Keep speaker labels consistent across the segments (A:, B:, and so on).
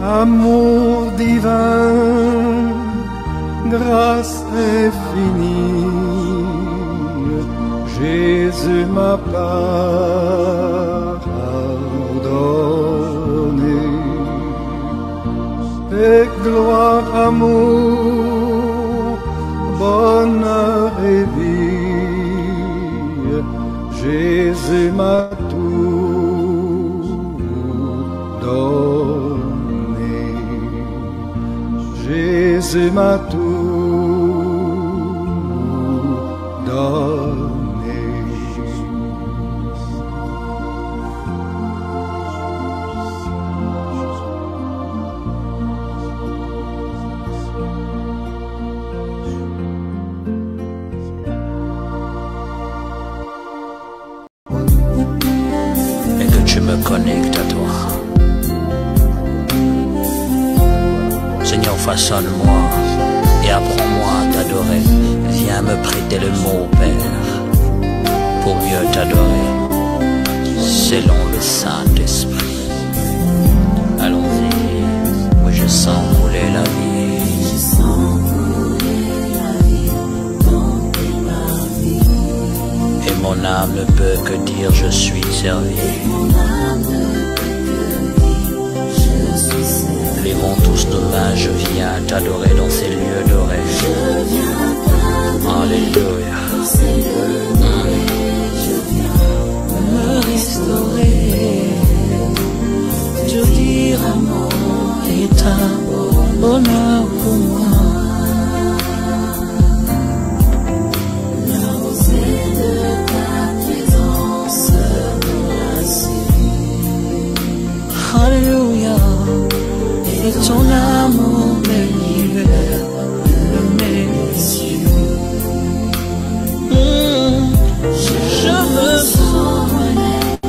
A: Amour divin, grâce infinie, Jésus m'a pardonné. Et gloire, amour, bonheur et vie, Jésus m'a tout donné. Jésus m'a tout donné.
B: Et que tu me connectes à toi. Seigneur, façonne-moi et apprends-moi à t'adorer. Viens me prêter le mot, Père, pour mieux t'adorer, selon le Saint-Esprit. Allons-y, moi je sens couler la vie. Et mon âme ne peut que dire je suis servi. Levons tous nos mains, je viens t'adorer dans ces lieux dorés. Alléluia. Me restaurer, te dire amour est un bonheur pour moi. La rosée de ta présence me rassure. Alléluia. Et ton amour me libère de mes cieux. Je me sens renaître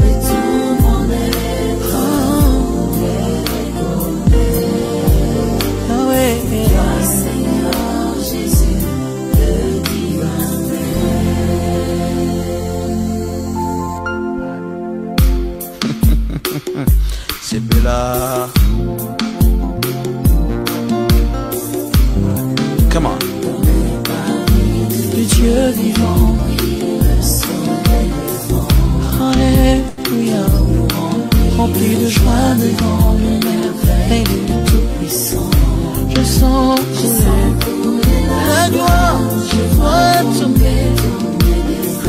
B: de tout mon être. Ah ouais. Toi, Seigneur Jésus, le divin Père. C'est Bella. Come on. Le Dieu vivant, le soleil levant. Alléluia. Rempli de joie devant le merveille du Tout-Puissant. Je sens couler la gloire, je vois tomber.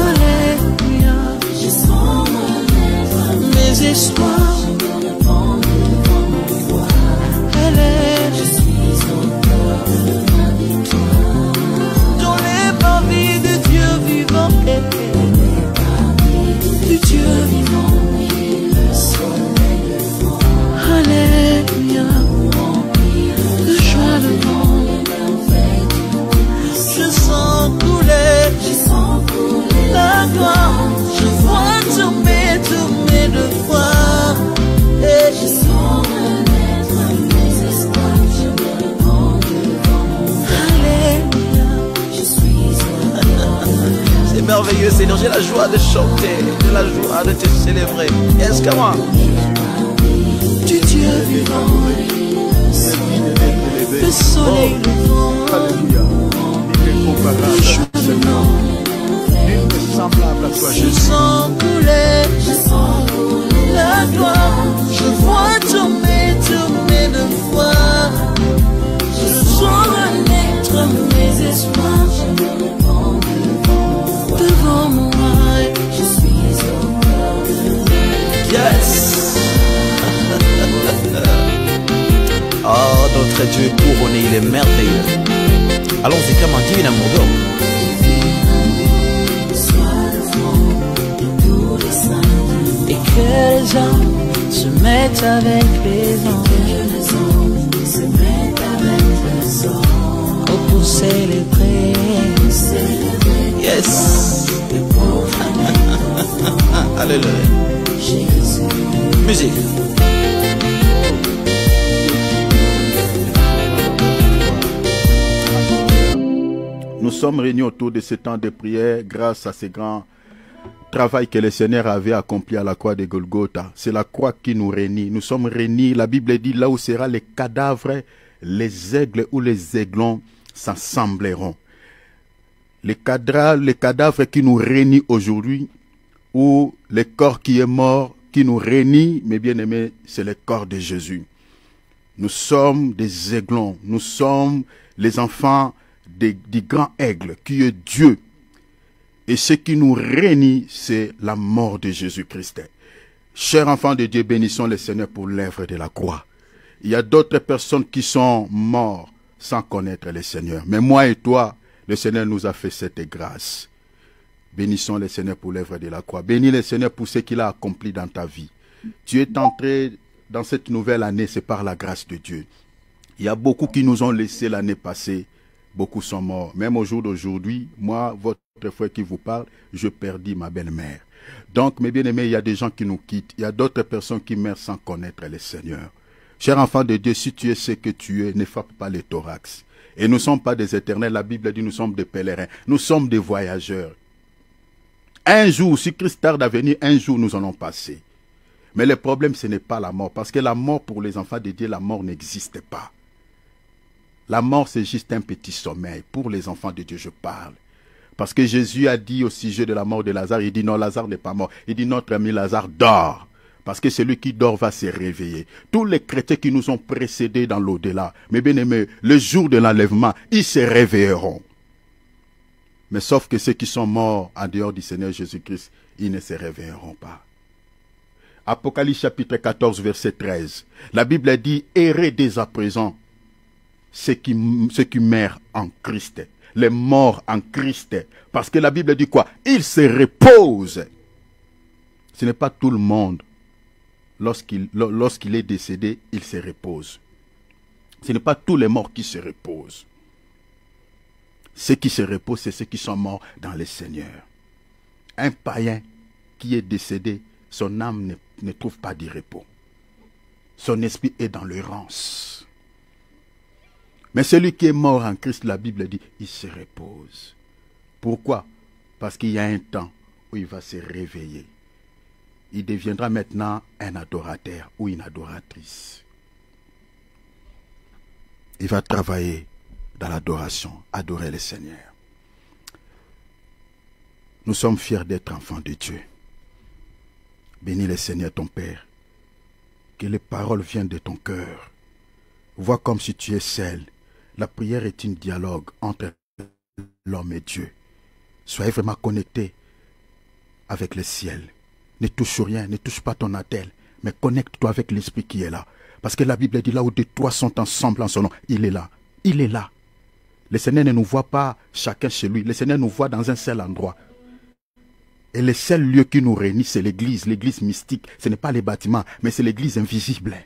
B: Alléluia. Je sens mes espoirs. Je suis au cœur de ma victoire. Dans les parvis de Dieu vivant, du Dieu vivant, le soleil levant. Alléluia, de joie devant les merveilles. Je sens couler la gloire. Je vois tomber tous mes devoirs. Et je sens renaître mes espoirs. Je me répands devant mon Alléluia. Je suis c'est merveilleux, Seigneur. J'ai la joie de chanter, j'ai la joie de te célébrer. Est-ce que moi? Du Dieu vivant, le soleil levant.
A: Alléluia.
B: Je sens couler la gloire. Je vois tomber tous mes devoirs. Je sens renaître mes espoirs. Je me répands devant mon rêve. Je suis au cœur de yes. Oh, notre Dieu est couronné, il est merveilleux. Allons-y, comment divine amour. Et que les hommes se mettent avec les anges, se mettent avec les hommes, oh, pour célébrer. Yes. Alléluia. Musique.
C: Nous sommes réunis autour de ce temps de prière grâce à ces grands travail que le Seigneur avait accompli à la croix de Golgotha. C'est la croix qui nous réunit. Nous sommes réunis, la Bible dit, là où seront les cadavres, les aigles ou les aiglons s'assembleront. Les cadavres qui nous réunissent aujourd'hui, ou le corps qui est mort, qui nous réunit, mes bien-aimés, c'est le corps de Jésus. Nous sommes des aiglons, nous sommes les enfants du grand aigle qui est Dieu. Et ce qui nous réunit, c'est la mort de Jésus-Christ. Chers enfants de Dieu, bénissons le Seigneur pour l'œuvre de la croix. Il y a d'autres personnes qui sont mortes sans connaître le Seigneur. Mais moi et toi, le Seigneur nous a fait cette grâce. Bénissons le Seigneur pour l'œuvre de la croix. Bénis le Seigneur pour ce qu'il a accompli dans ta vie. Tu es entré dans cette nouvelle année, c'est par la grâce de Dieu. Il y a beaucoup qui nous ont laissé l'année passée. Beaucoup sont morts. Même au jour d'aujourd'hui, moi, votre frère qui vous parle, je perdis ma belle-mère. Donc, mes bien-aimés, il y a des gens qui nous quittent. Il y a d'autres personnes qui meurent sans connaître le Seigneur. Cher enfant de Dieu, si tu es ce que tu es, ne frappe pas les thorax. Et nous ne sommes pas des éternels. La Bible dit nous sommes des pèlerins. Nous sommes des voyageurs. Un jour, si Christ tarde à venir, un jour nous allons passer. Mais le problème, ce n'est pas la mort. Parce que la mort, pour les enfants de Dieu, la mort n'existe pas. La mort, c'est juste un petit sommeil. Pour les enfants de Dieu, je parle. Parce que Jésus a dit au sujet de la mort de Lazare, il dit non, Lazare n'est pas mort. Il dit notre ami Lazare dort. Parce que celui qui dort va se réveiller. Tous les chrétiens qui nous ont précédés dans l'au-delà, mes bien-aimés, le jour de l'enlèvement, ils se réveilleront. Mais sauf que ceux qui sont morts en dehors du Seigneur Jésus-Christ, ils ne se réveilleront pas. Apocalypse chapitre 14, verset 13. La Bible dit, errez dès à présent ceux qui meurent en Christ. Les morts en Christ. Parce que la Bible dit quoi? Ils se reposent. Ce n'est pas tout le monde. Lorsqu'il est décédé, il se repose. Ce n'est pas tous les morts qui se reposent. Ceux qui se reposent, c'est ceux qui sont morts dans le Seigneur. Un païen qui est décédé, son âme ne trouve pas de repos. Son esprit est dans l'errance. Mais celui qui est mort en Christ, la Bible dit, il se repose. Pourquoi? Parce qu'il y a un temps où il va se réveiller. Il deviendra maintenant un adorateur ou une adoratrice. Il va travailler dans l'adoration, adorer le Seigneur. Nous sommes fiers d'être enfants de Dieu. Bénis le Seigneur ton Père. Que les paroles viennent de ton cœur. Vois comme si tu es seul. La prière est un dialogue entre l'homme et Dieu. Soyez vraiment connecté avec le ciel. Ne touche rien, ne touche pas ton autel, mais connecte-toi avec l'Esprit qui est là. Parce que la Bible dit là où deux trois sont ensemble en son nom, il est là. Il est là. Le Seigneur ne nous voit pas chacun chez lui. Le Seigneur nous voit dans un seul endroit. Et le seul lieu qui nous réunit, c'est l'église mystique. Ce n'est pas les bâtiments, mais c'est l'église invisible.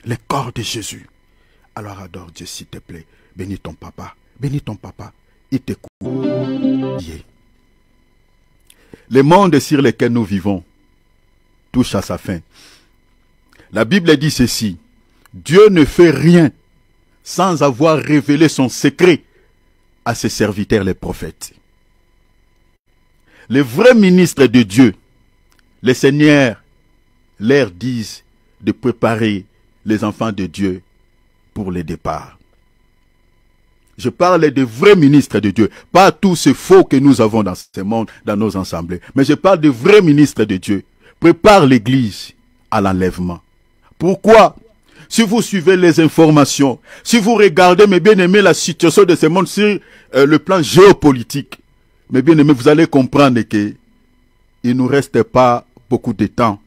C: Le corps de Jésus. Alors adore Dieu s'il te plaît. Bénis ton papa. Bénis ton papa. Il t'écoute. Le monde sur lequel nous vivons touche à sa fin. La Bible dit ceci. Dieu ne fait rien sans avoir révélé son secret à ses serviteurs les prophètes. Les vrais ministres de Dieu, les seigneurs, leur disent de préparer les enfants de Dieu pour le départ. Je parle des vrais ministres de Dieu, pas tous ces faux que nous avons dans ce monde, dans nos assemblées. Mais je parle des vrais ministres de Dieu. Prépare l'Église à l'enlèvement. Pourquoi? Si vous suivez les informations, si vous regardez, mes bien-aimés, la situation de ce monde sur le plan géopolitique, mes bien-aimés, vous allez comprendre qu'il ne nous reste pas beaucoup de temps.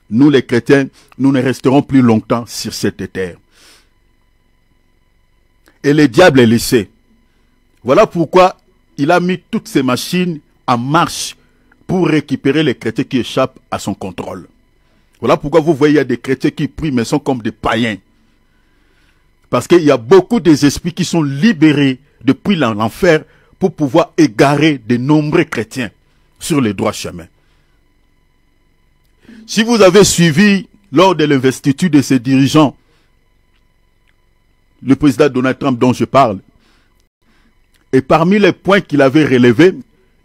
C: Nous, les chrétiens, nous ne resterons plus longtemps sur cette terre. Et le diable est laissé. Voilà pourquoi il a mis toutes ces machines en marche pour récupérer les chrétiens qui échappent à son contrôle. Voilà pourquoi vous voyez, il y a des chrétiens qui prient, mais sont comme des païens. Parce qu'il y a beaucoup des esprits qui sont libérés depuis l'enfer pour pouvoir égarer de nombreux chrétiens sur les droits chemins. Si vous avez suivi lors de l'investiture de ces dirigeants, le président Donald Trump dont je parle, et parmi les points qu'il avait relevés,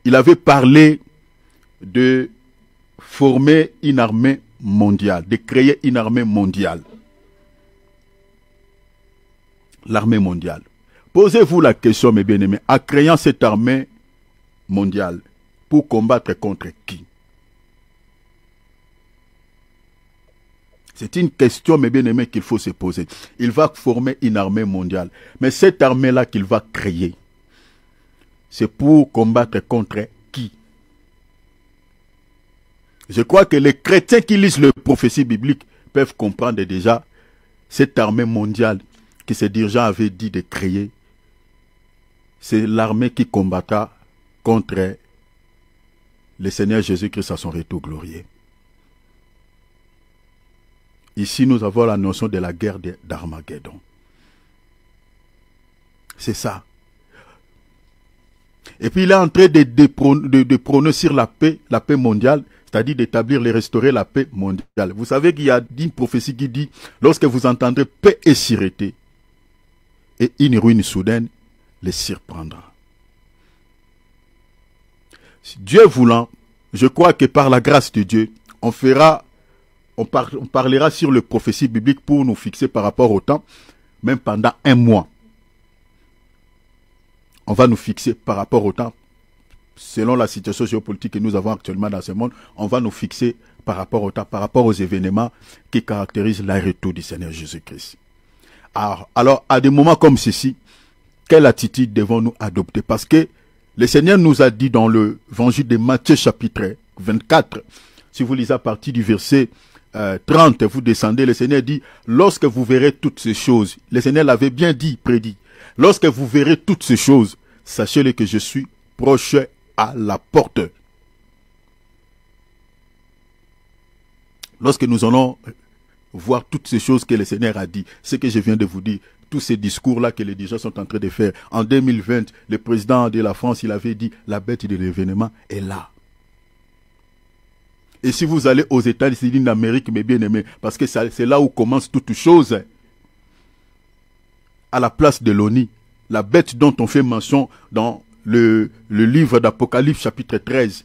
C: il avait parlé de former une armée mondiale, de créer une armée mondiale. L'armée mondiale. Posez-vous la question, mes bien-aimés, en créant cette armée mondiale, pour combattre contre qui? C'est une question, mes bien-aimés, qu'il faut se poser. Il va former une armée mondiale. Mais cette armée-là qu'il va créer, c'est pour combattre contre qui? Je crois que les chrétiens qui lisent les prophéties bibliques peuvent comprendre déjà cette armée mondiale que ces dirigeants avaient dit de créer. C'est l'armée qui combattra contre le Seigneur Jésus-Christ à son retour glorieux. Ici, nous avons la notion de la guerre d'Armageddon. C'est ça. Et puis il est en train de prôner sur la paix mondiale, c'est-à-dire d'établir et restaurer la paix mondiale. Vous savez qu'il y a une prophétie qui dit, lorsque vous entendrez paix et sûreté, et une ruine soudaine les surprendra. Dieu voulant, je crois que par la grâce de Dieu, on parlera sur les prophéties bibliques pour nous fixer par rapport au temps, même pendant un mois. On va nous fixer par rapport au temps, selon la situation géopolitique que nous avons actuellement dans ce monde, on va nous fixer par rapport au temps, par rapport aux événements qui caractérisent le retour du Seigneur Jésus-Christ. Alors, à des moments comme ceci, quelle attitude devons-nous adopter? Parce que le Seigneur nous a dit dans l'évangile de Matthieu chapitre 24, si vous lisez à partir du verset 30, vous descendez, le Seigneur dit, lorsque vous verrez toutes ces choses, le Seigneur l'avait bien dit, prédit, lorsque vous verrez toutes ces choses, sachez-le que je suis proche à la porte. Lorsque nous allons voir toutes ces choses que le Seigneur a dit, ce que je viens de vous dire, tous ces discours-là que les dirigeants sont en train de faire. En 2020, le président de la France, il avait dit, la bête de l'événement est là. Et si vous allez aux États-Unis d'Amérique, mes bien-aimés, parce que c'est là où commence toute chose, à la place de l'ONU, la bête dont on fait mention dans le livre d'Apocalypse chapitre 13,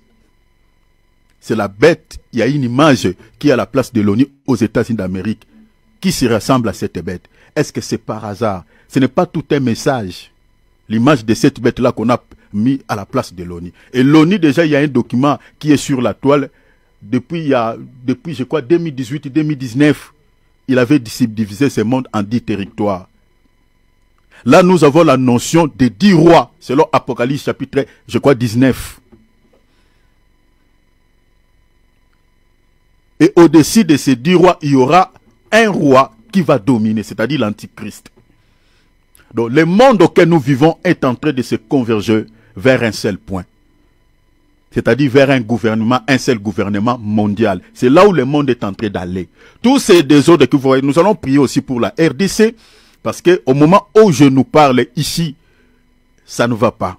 C: c'est la bête, il y a une image qui est à la place de l'ONU aux États-Unis d'Amérique, qui se ressemble à cette bête. Est-ce que c'est par hasard? Ce n'est pas tout un message. L'image de cette bête-là qu'on a mis à la place de l'ONU. Et l'ONU, déjà, il y a un document qui est sur la toile. Depuis je crois, 2018-2019, il avait divisé ce monde en 10 territoires. Là, nous avons la notion de 10 rois, selon Apocalypse chapitre, je crois, 19. Et au-dessus de ces 10 rois, il y aura un roi qui va dominer, c'est-à-dire l'Antichrist. Donc, le monde auquel nous vivons est en train de se converger vers un seul point. C'est-à-dire vers un seul gouvernement mondial. C'est là où le monde est en train d'aller. Tous ces désordres que vous voyez, nous allons prier aussi pour la RDC, parce que au moment où je nous parle ici, ça ne va pas.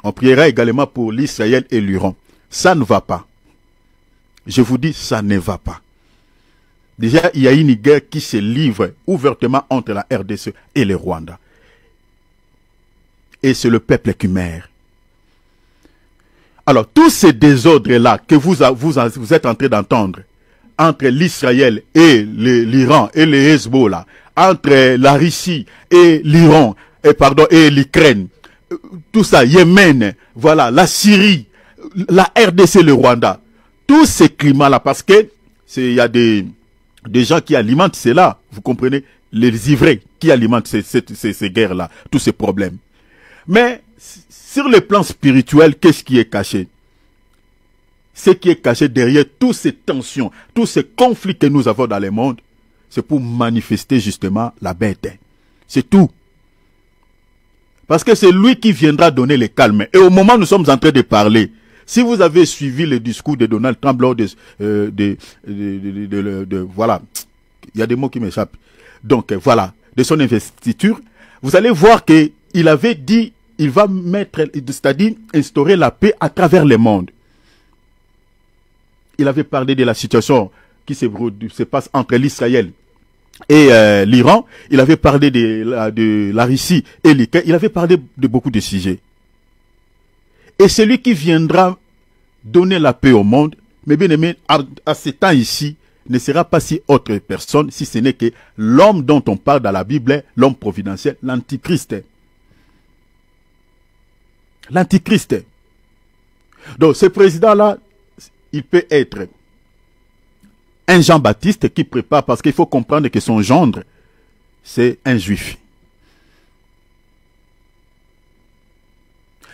C: On priera également pour l'Israël et l'Iran. Ça ne va pas. Je vous dis, ça ne va pas. Déjà, il y a une guerre qui se livre ouvertement entre la RDC et le Rwanda. Et c'est le peuple qui meurt. Alors, tous ces désordres-là que vous êtes en train d'entendre, entre l'Israël et l'Iran et le Hezbollah, entre la Russie et l'Iran, et l'Ukraine, tout ça, Yémen, voilà, la Syrie, la RDC, le Rwanda, tous ces climats-là, parce que il y a des gens qui alimentent cela, vous comprenez, les ivrés qui alimentent ces guerres-là, tous ces problèmes. Mais sur le plan spirituel, qu'est-ce qui est caché? Ce qui est caché derrière toutes ces tensions, tous ces conflits que nous avons dans le monde, c'est pour manifester justement la bête. C'est tout. Parce que c'est lui qui viendra donner le calme. Et au moment où nous sommes en train de parler, si vous avez suivi le discours de Donald Trump lors voilà, il y a des mots qui m'échappent. Donc voilà, de son investiture, vous allez voir que il avait dit, il va c'est-à-dire instaurer la paix à travers le monde. Il avait parlé de la situation qui se passe entre l'Israël et l'Iran. Il avait parlé de la Russie et l'Ukraine. Il avait parlé de beaucoup de sujets. Et celui qui viendra donner la paix au monde, mais bien aimé, à ce temps ici, ne sera pas si autre personne, si ce n'est que l'homme dont on parle dans la Bible, l'homme providentiel, l'Antichrist. L'Antichrist. Donc ce président-là, il peut être un Jean-Baptiste qui prépare, parce qu'il faut comprendre que son gendre, c'est un juif.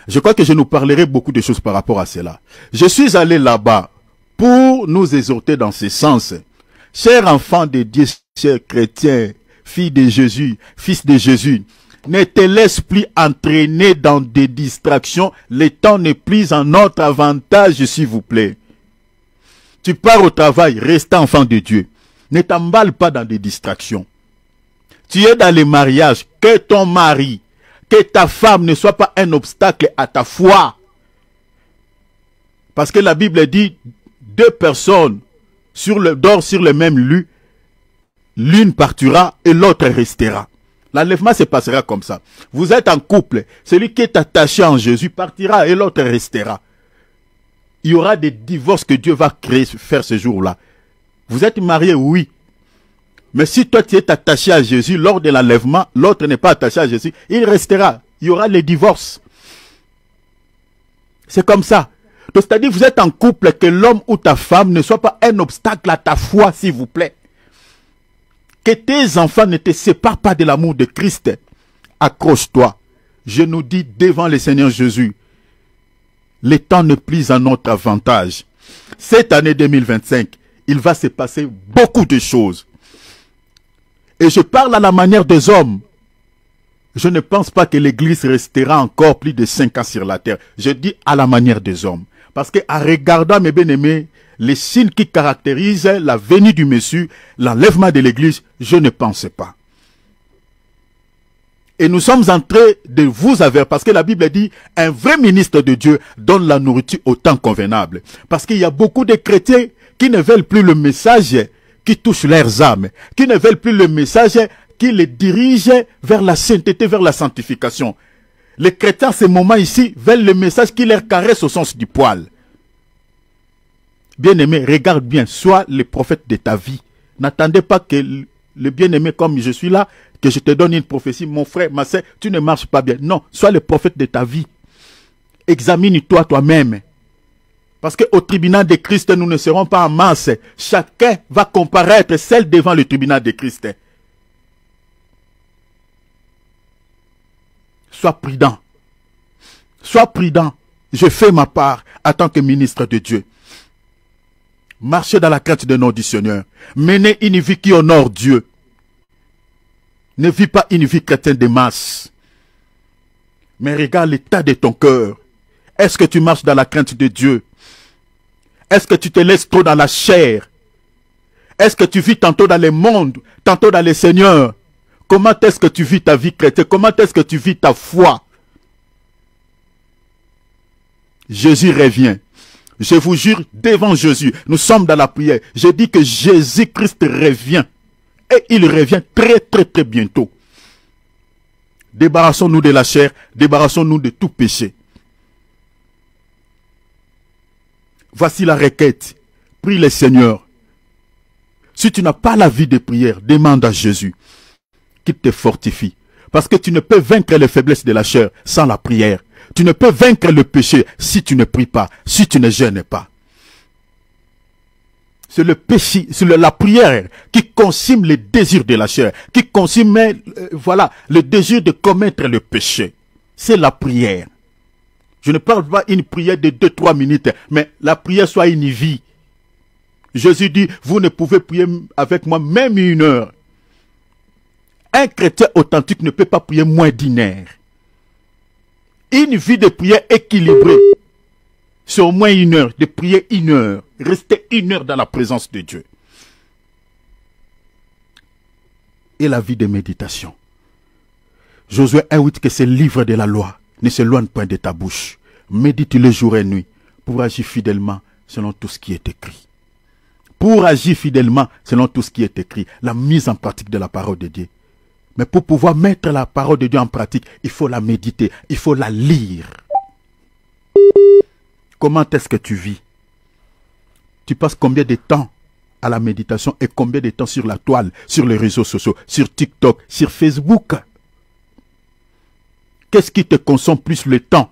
C: Je crois que je nous parlerai beaucoup de choses par rapport à cela. Je suis allé là-bas pour nous exhorter dans ce sens. Chers enfants de Dieu, chers chrétiens, filles de Jésus, fils de Jésus, ne te laisse plus entraîner dans des distractions. Le temps n'est plus en notre avantage, s'il vous plaît. Tu pars au travail, reste enfant de Dieu. Ne t'emballe pas dans des distractions. Tu es dans les mariages, que ton mari, que ta femme ne soit pas un obstacle à ta foi. Parce que la Bible dit, 2 personnes dorment sur le même lit, l'une partira et l'autre restera. L'enlèvement se passera comme ça. Vous êtes en couple, celui qui est attaché en Jésus partira et l'autre restera. Il y aura des divorces que Dieu va faire ce jour-là. Vous êtes mariés, oui. Mais si toi tu es attaché à Jésus, lors de l'enlèvement, l'autre n'est pas attaché à Jésus, il restera. Il y aura les divorces. C'est comme ça. Donc c'est-à-dire vous êtes en couple, que l'homme ou ta femme ne soit pas un obstacle à ta foi, s'il vous plaît. Que tes enfants ne te séparent pas de l'amour de Christ. Accroche-toi. Je nous dis devant le Seigneur Jésus, le temps n'est plus en notre avantage. Cette année 2025, il va se passer beaucoup de choses. Et je parle à la manière des hommes. Je ne pense pas que l'Église restera encore plus de 5 ans sur la terre. Je dis à la manière des hommes. Parce que en regardant, mes bien-aimés, les signes qui caractérisent la venue du Messie, l'enlèvement de l'Église, je ne pense pas. Et nous sommes en train de vous avertir, parce que la Bible dit, un vrai ministre de Dieu donne la nourriture au temps convenable. Parce qu'il y a beaucoup de chrétiens qui ne veulent plus le message qui touche leurs âmes, qui ne veulent plus le message qui les dirige vers la sainteté, vers la sanctification. Les chrétiens, à ce moment ici, veulent le message qui leur caresse au sens du poil. Bien-aimé, regarde bien, sois le prophète de ta vie. N'attendez pas que le bien-aimé, comme je suis là, que je te donne une prophétie, mon frère, ma sœur, tu ne marches pas bien. Non, sois le prophète de ta vie. Examine-toi toi-même. Parce qu'au tribunal de Christ, nous ne serons pas en masse. Chacun va comparaître seul devant le tribunal de Christ. Sois prudent. Sois prudent. Je fais ma part en tant que ministre de Dieu. Marchez dans la crainte de notre Seigneur. Menez une vie qui honore Dieu. Ne vis pas une vie chrétienne de masse. Mais regarde l'état de ton cœur. Est-ce que tu marches dans la crainte de Dieu? Est-ce que tu te laisses trop dans la chair? Est-ce que tu vis tantôt dans le monde, tantôt dans le Seigneur? Comment est-ce que tu vis ta vie chrétienne? Comment est-ce que tu vis ta foi? Jésus revient. Je vous jure, devant Jésus, nous sommes dans la prière. Je dis que Jésus-Christ revient. Et il revient très très très bientôt. Débarrassons-nous de la chair, débarrassons-nous de tout péché. Voici la requête. Prie le Seigneur. Si tu n'as pas la vie de prière, demande à Jésus qu'il te fortifie. Parce que tu ne peux vaincre les faiblesses de la chair sans la prière. Tu ne peux vaincre le péché si tu ne pries pas, si tu ne jeûnes pas. C'est le péché, c'est la prière qui consume les désirs de la chair, qui consume, voilà, le désir de commettre le péché. C'est la prière. Je ne parle pas une prière de 2-3 minutes, mais la prière soit une vie. Jésus dit, vous ne pouvez prier avec moi même 1 heure. Un chrétien authentique ne peut pas prier moins d'1 heure. Une vie de prière équilibrée, c'est au moins 1 heure, de prier 1 heure. Rester 1 heure dans la présence de Dieu. Et la vie de méditation. Josué 1:8, que ce livre de la loi ne s'éloigne point de ta bouche. Médite-le jour et nuit pour agir fidèlement selon tout ce qui est écrit. Pour agir fidèlement selon tout ce qui est écrit. La mise en pratique de la parole de Dieu. Mais pour pouvoir mettre la parole de Dieu en pratique, il faut la méditer, il faut la lire. Comment est-ce que tu vis? Tu passes combien de temps à la méditation et combien de temps sur la toile, sur les réseaux sociaux, sur TikTok, sur Facebook? Qu'est-ce qui te consomme plus le temps?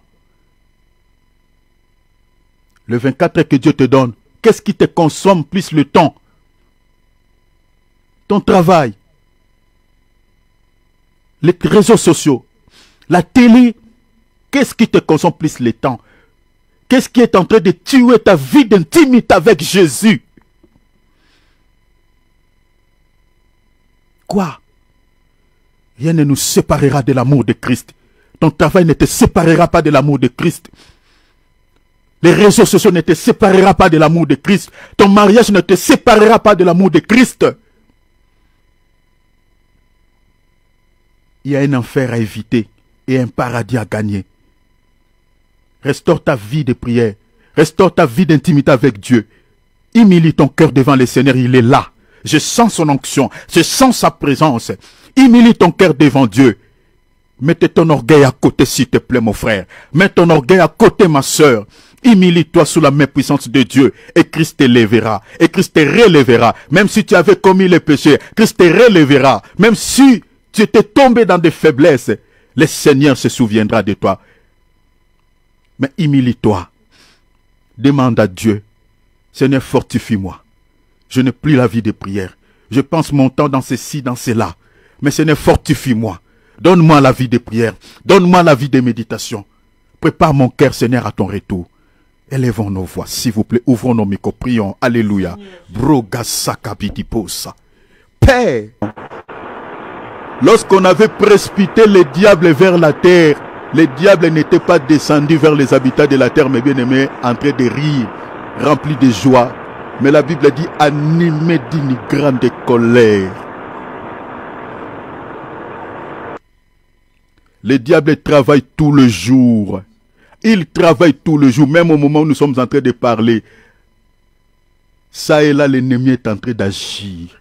C: Le 24 heures que Dieu te donne, qu'est-ce qui te consomme plus le temps? Ton travail, les réseaux sociaux, la télé, qu'est-ce qui te consomme plus le temps? Qu'est-ce qui est en train de tuer ta vie d'intimité avec Jésus? Quoi? Rien ne nous séparera de l'amour de Christ. Ton travail ne te séparera pas de l'amour de Christ. Les réseaux sociaux ne te séparera pas de l'amour de Christ. Ton mariage ne te séparera pas de l'amour de Christ. Il y a un enfer à éviter et un paradis à gagner. Restaure ta vie de prière. Restaure ta vie d'intimité avec Dieu. Humilie ton cœur devant le Seigneur, il est là. Je sens son onction, je sens sa présence. Humilie ton cœur devant Dieu. Mettez ton orgueil à côté, s'il te plaît, mon frère. Mets ton orgueil à côté, ma soeur. Humilie-toi sous la main puissante de Dieu. Et Christ te lèvera. Et Christ te relèvera. Même si tu avais commis les péchés, Christ te relèvera. Même si tu étais tombé dans des faiblesses, le Seigneur se souviendra de toi. Mais humilie-toi. Demande à Dieu. Seigneur, fortifie-moi. Je n'ai plus la vie de prière. Je pense mon temps dans ceci, dans cela. Mais Seigneur, fortifie-moi. Donne-moi la vie de prière. Donne-moi la vie de méditation. Prépare mon cœur, Seigneur, à ton retour. Élevons nos voix, s'il vous plaît. Ouvrons nos micros, prions. Alléluia. Père, lorsqu'on avait précipité les diables vers la terre, les diables n'étaient pas descendus vers les habitants de la terre, mais bien aimés, en train de rire, remplis de joie. Mais la Bible dit animé d'une grande colère. Les diables travaillent tout le jour. Ils travaillent tout le jour, même au moment où nous sommes en train de parler. Ça et là, l'ennemi est en train d'agir.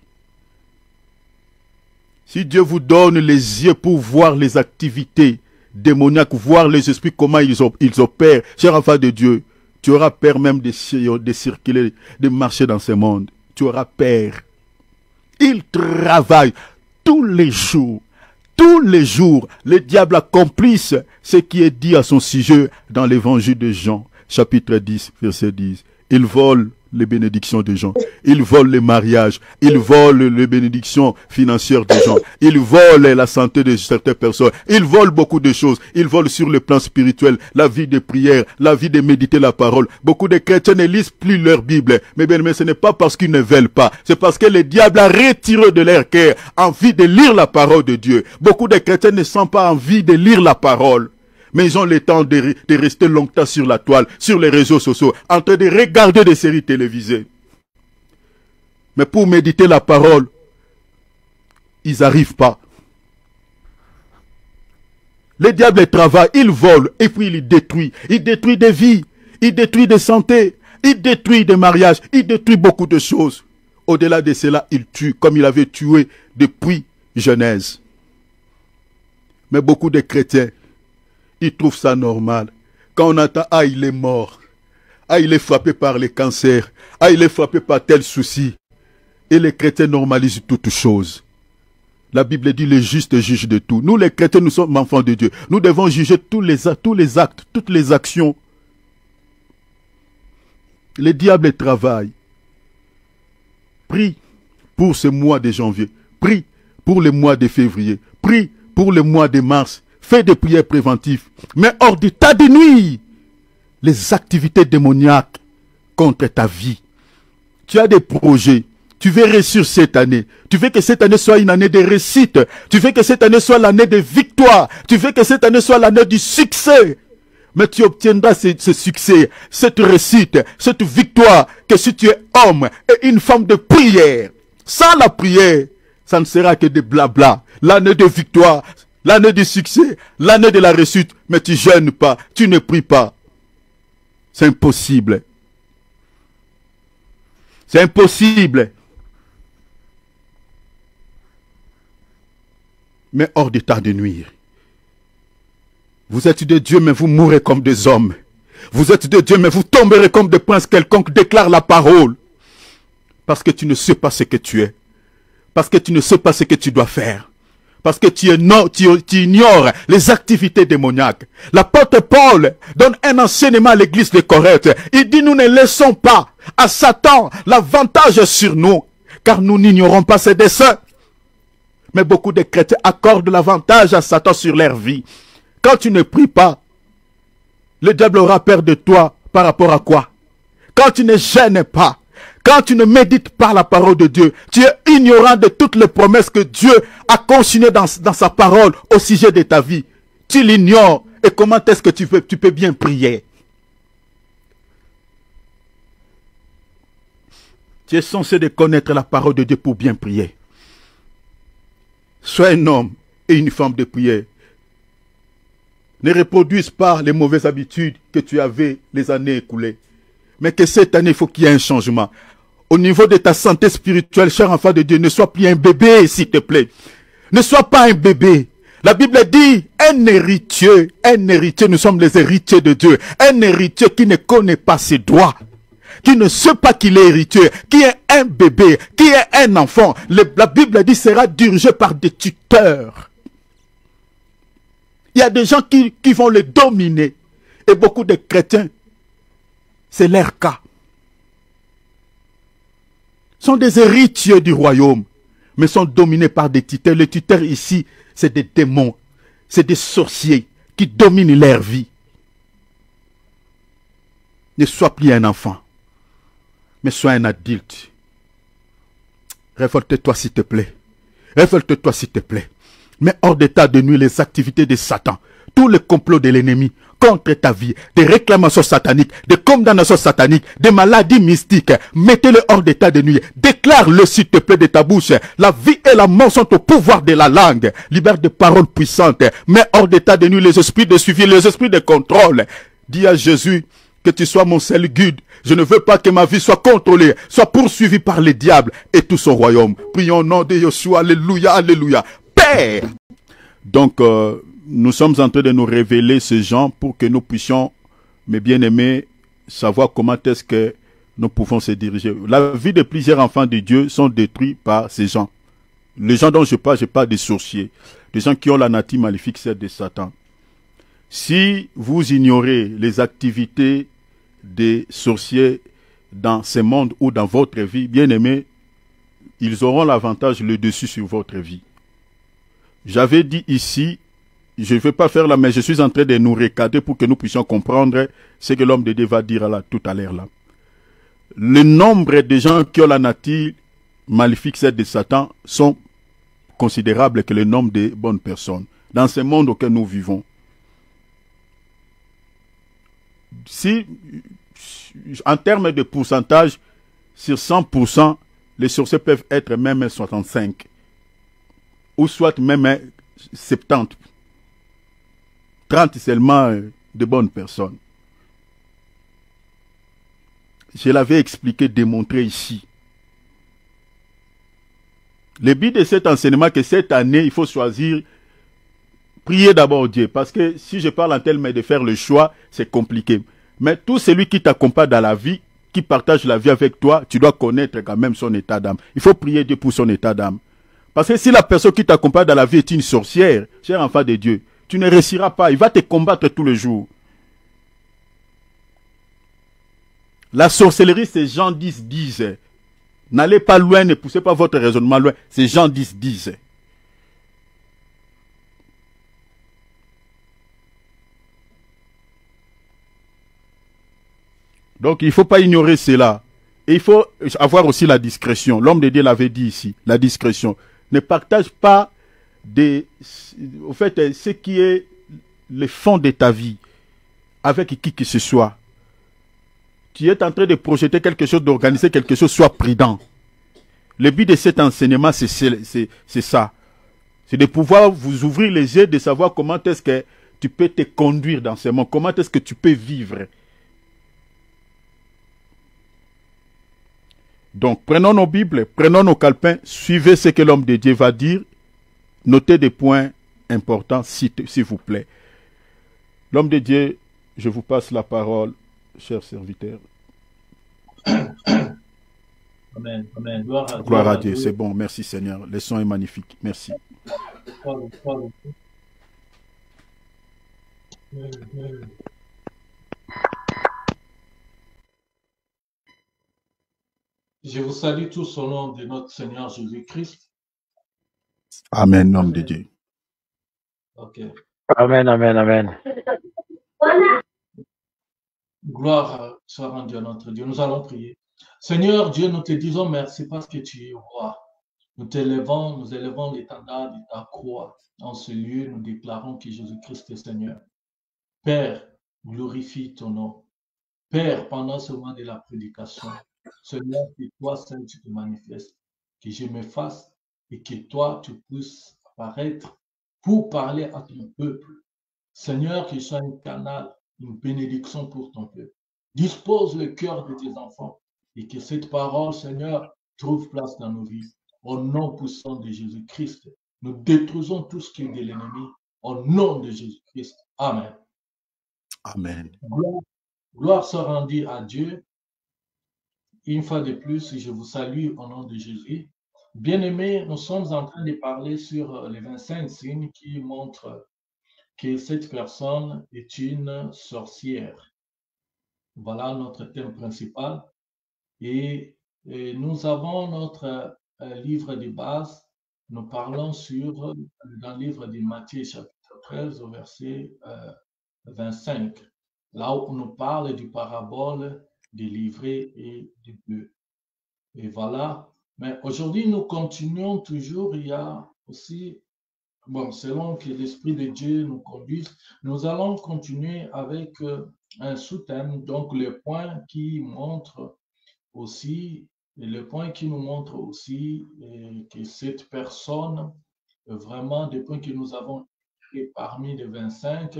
C: Si Dieu vous donne les yeux pour voir les activités démoniaques, voir les esprits, comment ils opèrent, cher enfant de Dieu, tu auras peur même de circuler, de marcher dans ce monde. Tu auras peur. Il travaille tous les jours. Tous les jours, le diable accomplisse ce qui est dit à son sujet dans l'évangile de Jean, chapitre 10, verset 10. Il vole les bénédictions des gens. Il vole les mariages. Il vole les bénédictions financières des gens. Il vole la santé de certaines personnes. Il vole beaucoup de choses. Il vole sur le plan spirituel, la vie de prière, la vie de méditer la parole. Beaucoup de chrétiens ne lisent plus leur Bible. Mais bien, mais ce n'est pas parce qu'ils ne veulent pas. C'est parce que le diable a retiré de leur cœur envie de lire la parole de Dieu. Beaucoup de chrétiens ne sont pas envie de lire la parole. Mais ils ont le temps de rester longtemps sur la toile, sur les réseaux sociaux, en train de regarder des séries télévisées. Mais pour méditer la parole, ils n'arrivent pas. Le diable travaille, il vole, et puis il détruit. Il détruit des vies, il détruit des santé, il détruit des mariages, il détruit beaucoup de choses. Au-delà de cela, il tue, comme il avait tué depuis Genèse. Mais beaucoup de chrétiens, ils trouvent ça normal. Quand on entend, ah, il est mort. Ah, il est frappé par le cancer. Ah, il est frappé par tel souci. Et les chrétiens normalisent toutes choses. La Bible dit, le juste juge de tout. Nous, les chrétiens, nous sommes enfants de Dieu. Nous devons juger tous les actes, toutes les actions. Le diable travaille. Prie pour ce mois de janvier. Prie pour le mois de février. Prie pour le mois de mars. Fais des prières préventives. Mais hors d'état de nuit, les activités démoniaques contre ta vie. Tu as des projets. Tu veux réussir cette année. Tu veux que cette année soit une année de réussite. Tu veux que cette année soit l'année de victoire. Tu veux que cette année soit l'année du succès. Mais tu obtiendras ce succès, cette réussite, cette victoire que si tu es homme et une femme de prière. Sans la prière, ça ne sera que des blabla. L'année de victoire, l'année du succès, l'année de la réussite, mais tu jeûnes pas, tu ne pries pas. C'est impossible. C'est impossible. Mais hors d'état de nuire. Vous êtes de Dieu, mais vous mourrez comme des hommes. Vous êtes de Dieu, mais vous tomberez comme des princes. Quelconque déclare la parole. Parce que tu ne sais pas ce que tu es. Parce que tu ne sais pas ce que tu dois faire. Parce que tu ignores les activités démoniaques. L'apôtre Paul donne un enseignement à l'église de Corinthe. Il dit, nous ne laissons pas à Satan l'avantage sur nous, car nous n'ignorons pas ses desseins. Mais beaucoup de chrétiens accordent l'avantage à Satan sur leur vie. Quand tu ne pries pas, le diable aura peur de toi par rapport à quoi? Quand tu ne gênes pas, quand tu ne médites pas la parole de Dieu, tu es ignorant de toutes les promesses que Dieu a consignées dans sa parole au sujet de ta vie. Tu l'ignores. Et comment est-ce que tu peux bien prier? Tu es censé de connaître la parole de Dieu pour bien prier. Sois un homme et une femme de prière. Ne reproduise pas les mauvaises habitudes que tu avais les années écoulées. Mais que cette année, il faut qu'il y ait un changement. Au niveau de ta santé spirituelle, cher enfant de Dieu, ne sois plus un bébé, s'il te plaît. Ne sois pas un bébé. La Bible dit, un héritier, nous sommes les héritiers de Dieu. Un héritier qui ne connaît pas ses droits, qui ne sait pas qu'il est héritier, qui est un bébé, qui est un enfant. La Bible dit, sera dirigé par des tuteurs. Il y a des gens qui vont le dominer. Et beaucoup de chrétiens, c'est leur cas. Sont des héritiers du royaume, mais sont dominés par des tuteurs. Les tuteurs ici, c'est des démons, c'est des sorciers qui dominent leur vie. Ne sois plus un enfant, mais sois un adulte. Révolte-toi s'il te plaît. Révolte-toi s'il te plaît. Mets hors d'état de nuit les activités de Satan, tous les complots de l'ennemi contre ta vie, des réclamations sataniques, des condamnations sataniques, des maladies mystiques. Mettez-le hors d'état de nuit. Déclare-le s'il te plaît de ta bouche. La vie et la mort sont au pouvoir de la langue. Libère des paroles puissantes. Mets hors d'état de nuit les esprits de suivi, les esprits de contrôle. Dis à Jésus que tu sois mon seul guide. Je ne veux pas que ma vie soit contrôlée, soit poursuivie par le diable et tout son royaume. Prions au nom de Yeshua. Alléluia, alléluia. Père. Donc, nous sommes en train de nous révéler ces gens pour que nous puissions, mes bien-aimés, savoir comment est-ce que nous pouvons se diriger. La vie de plusieurs enfants de Dieu sont détruits par ces gens. Les gens dont je parle des sorciers, des gens qui ont la nature maléfique, c'est de Satan. Si vous ignorez les activités des sorciers dans ce monde ou dans votre vie, bien-aimés, ils auront l'avantage, le dessus sur votre vie. J'avais dit ici, je ne vais pas faire là, mais je suis en train de nous recadrer pour que nous puissions comprendre ce que l'homme de Dieu va dire là, tout à l'heure là. Le nombre de gens qui ont la nature maléfique, celle de Satan, sont considérables que le nombre de bonnes personnes dans ce monde auquel nous vivons. Si, en termes de pourcentage, sur 100%, les sorciers peuvent être même 65, ou soit même 70. 30 seulement de bonnes personnes. Je l'avais expliqué, démontré ici. Le but de cet enseignement, que cette année, il faut choisir, prier d'abord Dieu. Parce que si je parle en termes de faire le choix, c'est compliqué. Mais tout celui qui t'accompagne dans la vie, qui partage la vie avec toi, tu dois connaître quand même son état d'âme. Il faut prier Dieu pour son état d'âme. Parce que si la personne qui t'accompagne dans la vie est une sorcière, cher enfant de Dieu, tu ne réussiras pas. Il va te combattre tous les jours. La sorcellerie, c'est Jean 10, 10. N'allez pas loin, ne poussez pas votre raisonnement loin. C'est Jean 10, 10. Donc, il ne faut pas ignorer cela. Et il faut avoir aussi la discrétion. L'homme de Dieu l'avait dit ici, la discrétion. Ne partage pas au fait, ce qui est le fond de ta vie avec qui que ce soit. Tu es en train de projeter quelque chose, d'organiser quelque chose, sois prudent. Le but de cet enseignement, c'est ça. C'est de pouvoir vous ouvrir les yeux, de savoir comment est-ce que tu peux te conduire dans ce monde, comment est-ce que tu peux vivre. Donc, prenons nos Bibles, prenons nos calepins, suivez ce que l'homme de Dieu va dire, notez des points importants, s'il vous plaît. L'homme de Dieu Je vous passe la parole, cher serviteur.
D: Amen, amen. Gloire à Dieu.
C: Gloire à Dieu, c'est bon. Merci Seigneur. Le son est magnifique. Merci.
D: Je vous salue tous au nom de notre Seigneur Jésus-Christ.
C: Amen, homme de Dieu.
D: Ok.
E: Amen, amen, amen.
D: Gloire soit rendue à notre Dieu. Nous allons prier. Seigneur Dieu, nous te disons merci parce que tu es roi. Nous élevons l'étendard de ta croix. En ce lieu, nous déclarons que Jésus-Christ est Seigneur. Père, glorifie ton nom. Père, pendant ce moment de la prédication, Seigneur, que toi seul tu te manifestes, que je me fasse et que toi tu puisses apparaître pour parler à ton peuple. Seigneur, que je sois un canal, une bénédiction pour ton peuple. Dispose le cœur de tes enfants et que cette parole, Seigneur, trouve place dans nos vies. Au nom puissant de Jésus-Christ, nous détruisons tout ce qui est de l'ennemi. Au nom de Jésus-Christ. Amen.
C: Amen.
D: Gloire soit rendue à Dieu. Une fois de plus, je vous salue au nom de Jésus. Bien-aimés, nous sommes en train de parler sur les 25 signes qui montrent que cette personne est une sorcière. Voilà notre thème principal. Et nous avons notre livre de base. Nous parlons dans le livre de Matthieu, chapitre 13, au verset 25. Là où on nous parle du parabole des livrets et du bœuf. Et voilà. Mais aujourd'hui, nous continuons toujours. Il y a aussi, selon que l'Esprit de Dieu nous conduise, nous allons continuer avec un sous-thème, donc le point qui montre aussi, le point qui nous montre aussi que cette personne, vraiment, des points que nous avons et parmi les 25,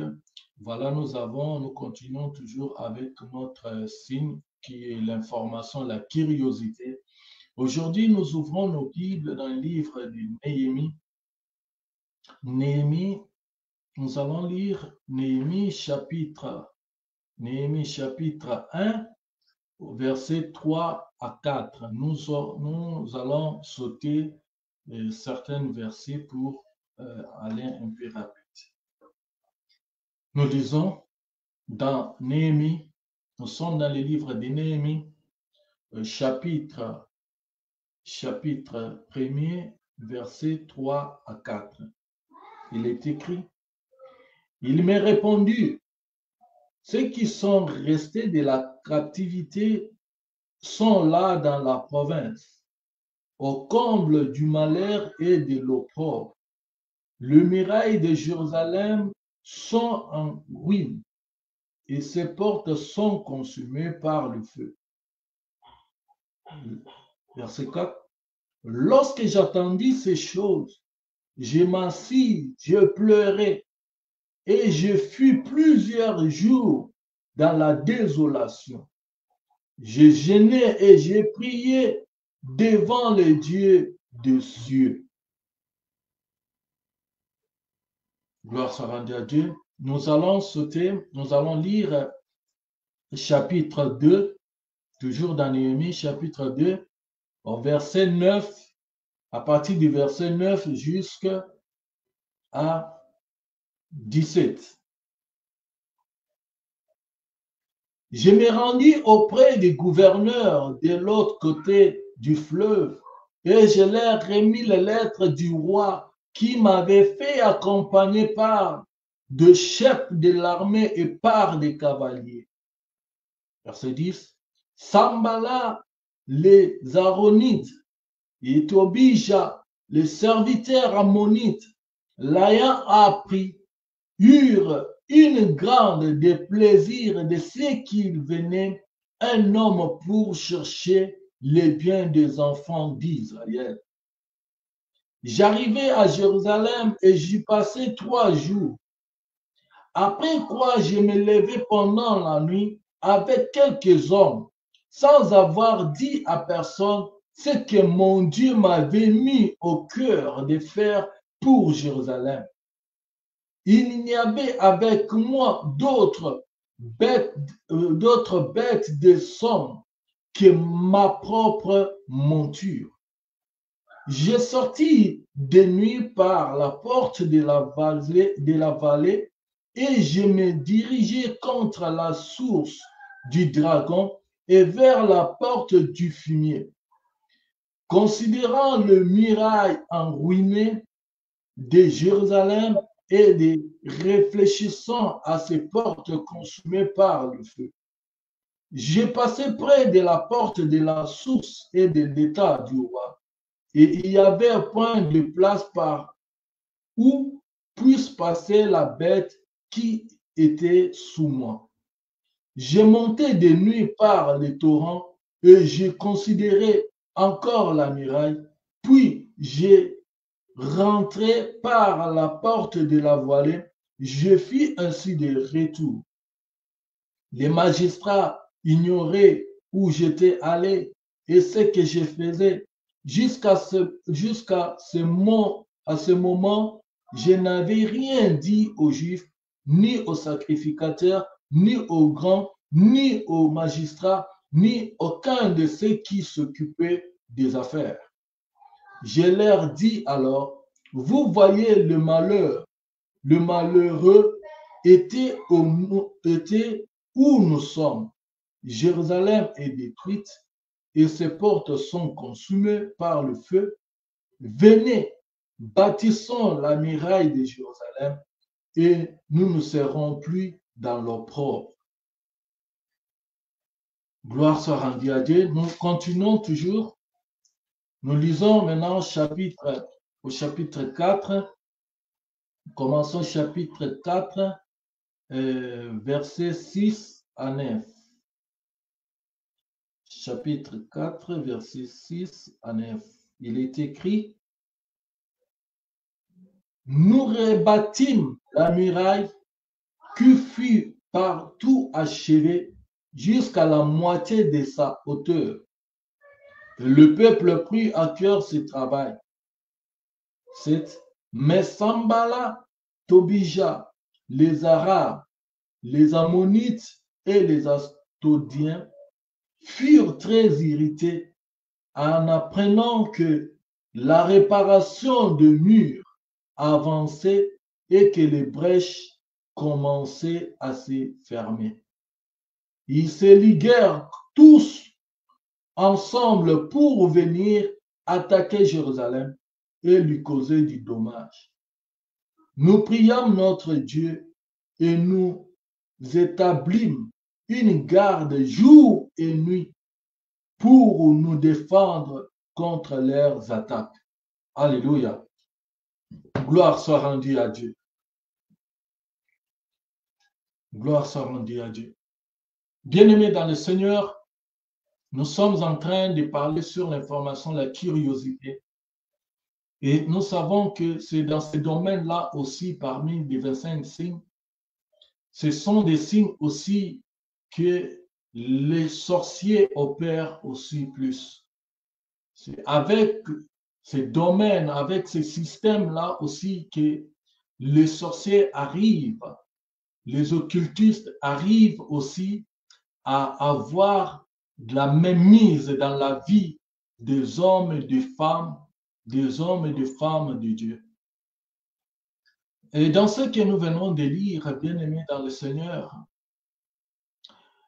D: voilà, nous continuons toujours avec notre signe qui est l'information, la curiosité. Aujourd'hui, nous ouvrons nos Bibles dans le livre de Néhémie. Néhémie, nous allons lire Néhémie chapitre 1, versets 3 à 4. Nous allons sauter certains versets pour aller un peu rapide. Nous lisons dans Néhémie, nous sommes dans le livre de Néhémie, chapitre 1er, versets 3 à 4. Il est écrit, « Il m'est répondu, ceux qui sont restés de la captivité sont là dans la province, au comble du malheur et de l'opprobre. Les murailles de Jérusalem sont en ruine et ses portes sont consumées par le feu. » Verset 4. « Lorsque j'attendis ces choses, je m'assis, je pleurais, et je fus plusieurs jours dans la désolation. Je jeûnais et je priais devant le Dieu des cieux. » Gloire soit rendue à Dieu. Nous allons lire chapitre 2, toujours dans Néhémie, chapitre 2, au verset 9, à partir du verset 9 jusqu'à 17. Je me rendis auprès des gouverneurs de l'autre côté du fleuve et je leur remis les lettres du roi qui m'avait fait accompagner par de chefs de l'armée et par des cavaliers. Verset 10. Sambala, les Aaronites, et Tobija, les serviteurs ammonites, l'ayant appris, eurent une grande déplaisir de ce qu'il venait un homme pour chercher les biens des enfants d'Israël. J'arrivai à Jérusalem et j'y passai 3 jours. Après quoi, je me levai pendant la nuit avec quelques hommes, sans avoir dit à personne ce que mon Dieu m'avait mis au cœur de faire pour Jérusalem. Il n'y avait avec moi d'autre d'autres bêtes de somme que ma propre monture. J'ai sorti de nuit par la porte de la vallée et je me dirigeais contre la source du dragon et vers la porte du fumier. Considérant le muraille en ruine de Jérusalem et réfléchissant à ces portes consumées par le feu, j'ai passé près de la porte de la source et de l'état du roi. Et il y avait un point de place par où puisse passer la bête qui était sous moi. J'ai monté de nuit par les torrents et j'ai considéré encore la muraille, puis j'ai rentré par la porte de la vallée, je fis ainsi des retours. Les magistrats ignoraient où j'étais allé et ce que je faisais. Jusqu'à ce moment, je n'avais rien dit aux Juifs, ni aux sacrificateurs, ni aux grands, ni aux magistrats, ni aucun de ceux qui s'occupaient des affaires. Je leur dis alors, vous voyez le malheur, le malheureux était où nous sommes. Jérusalem est détruite et ses portes sont consumées par le feu. Venez, bâtissons la muraille de Jérusalem et nous ne serons plus dans l'opprobre. Gloire soit rendue à Dieu. Nous continuons toujours. Nous lisons maintenant au chapitre 4. Commençons chapitre 4, versets 6 à 9. Chapitre 4, versets 6 à 9. Il est écrit: nous rebâtîmes la muraille qui fut partout achevée jusqu'à la moitié de sa hauteur. Le peuple prit à cœur ce travail. 7. Mais Sambala, Tobija, les Arabes, les Ammonites et les Astodiens furent très irrités en apprenant que la réparation de murs avançait et que les brèches commençaient à se fermer. Ils se liguèrent tous ensemble pour venir attaquer Jérusalem et lui causer du dommage. Nous priâmes notre Dieu et nous établîmes une garde jour et nuit pour nous défendre contre leurs attaques. Alléluia. Gloire soit rendue à Dieu. Gloire soit rendue à Dieu. Bien-aimés dans le Seigneur, nous sommes en train de parler sur l'information, la curiosité. Et nous savons que c'est dans ce domaine-là aussi, parmi les 25 signes, ce sont des signes aussi que les sorciers opèrent aussi plus. C'est avec ces domaines, avec ces systèmes-là aussi que les sorciers arrivent, les occultistes arrivent aussi à avoir de la mainmise dans la vie des hommes et des femmes, de Dieu. Et dans ce que nous venons de lire, bien-aimés dans le Seigneur,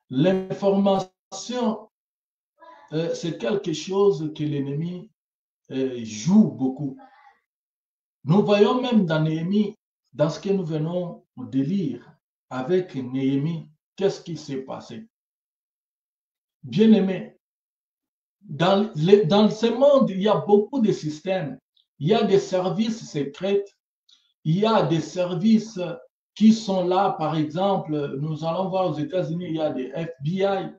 D: l'information, c'est quelque chose que l'ennemi joue beaucoup. Nous voyons même dans Néhémie, dans ce que nous venons de lire avec Néhémie, qu'est-ce qui s'est passé? Bien-aimés, dans ce monde, il y a beaucoup de systèmes. Il y a des services secrets. Il y a des services qui sont là. Par exemple, nous allons voir aux États-Unis, il y a des FBI.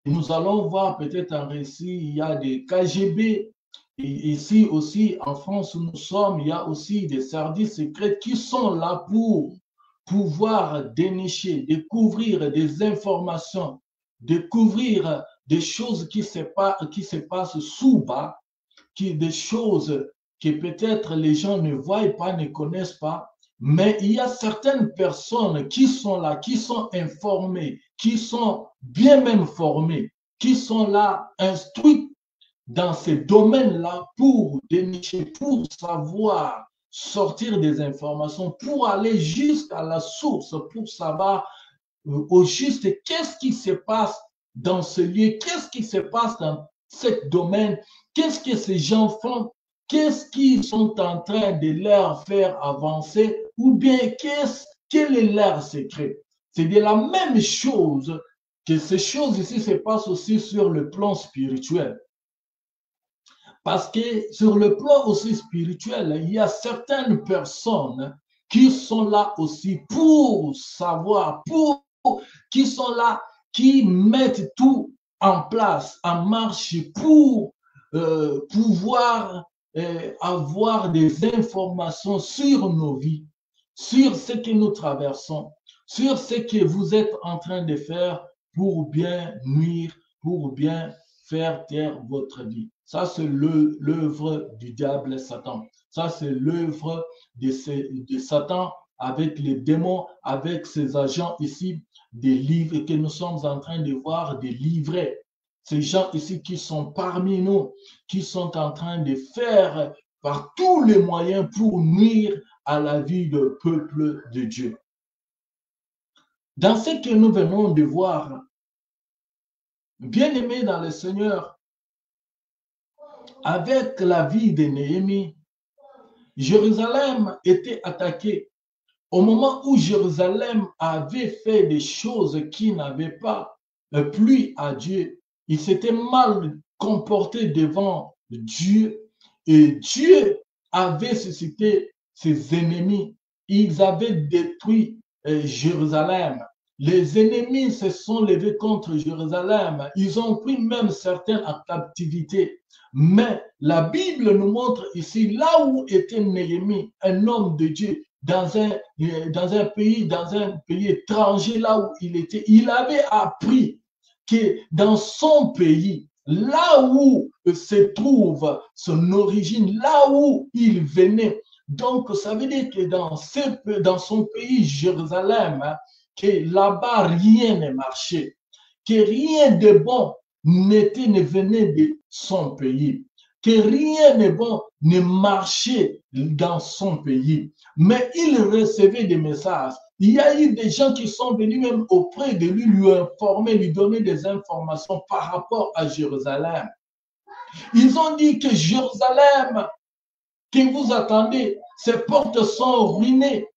D: Nous allons voir peut-être en récit, il y a des KGB. Et ici aussi, en France où nous sommes, il y a aussi des services secrets qui sont là pour pouvoir dénicher, découvrir des informations, découvrir des choses qui se passent sous bas, des choses que peut-être les gens ne voient pas, ne connaissent pas, Mais il y a certaines personnes qui sont là, qui sont informées, qui sont bien même formées, qui sont là, instruites dans ces domaines-là pour dénicher, pour savoir sortir des informations, pour aller jusqu'à la source, pour savoir au juste qu'est-ce qui se passe dans ce lieu, qu'est-ce qui se passe dans ce domaine, qu'est-ce que ces gens font, qu'est-ce qu'ils sont en train de leur faire avancer, ou bien quel est leur secret. C'est de la même chose que ces choses ici se passent aussi sur le plan spirituel. Parce que sur le plan aussi spirituel, il y a certaines personnes qui sont là aussi pour savoir, qui sont là, qui mettent tout en place, en marche pour pouvoir avoir des informations sur nos vies, sur ce que nous traversons, sur ce que vous êtes en train de faire pour bien nuire, pour bien faire taire votre vie. Ça, c'est l'œuvre du diable Satan. Ça, c'est l'œuvre de Satan avec les démons, avec ses agents ici, des livres que nous sommes en train de voir, des livrets. Ces gens ici qui sont parmi nous, qui sont en train de faire par tous les moyens pour nuire à la vie du peuple de Dieu. Dans ce que nous venons de voir, bien-aimés dans le Seigneur, avec la vie de Néhémie, Jérusalem était attaquée. Au moment où Jérusalem avait fait des choses qui n'avaient pas plu à Dieu, il s'était mal comporté devant Dieu et Dieu avait suscité ses ennemis. Ils avaient détruit Jérusalem. Les ennemis se sont levés contre Jérusalem. Ils ont pris même certains en captivité. Mais la Bible nous montre ici, là où était Néhémie, un homme de Dieu, dans un pays étranger, là où il était, il avait appris que dans son pays, là où se trouve son origine, là où il venait, donc ça veut dire que dans son pays, Jérusalem, que là-bas, rien ne marchait, que rien de bon ne venait de son pays, que rien de bon ne marchait dans son pays. Mais il recevait des messages. Il y a eu des gens qui sont venus même auprès de lui, lui informer, lui donner des informations par rapport à Jérusalem. Ils ont dit que Jérusalem, que vous attendez, ses portes sont ruinées.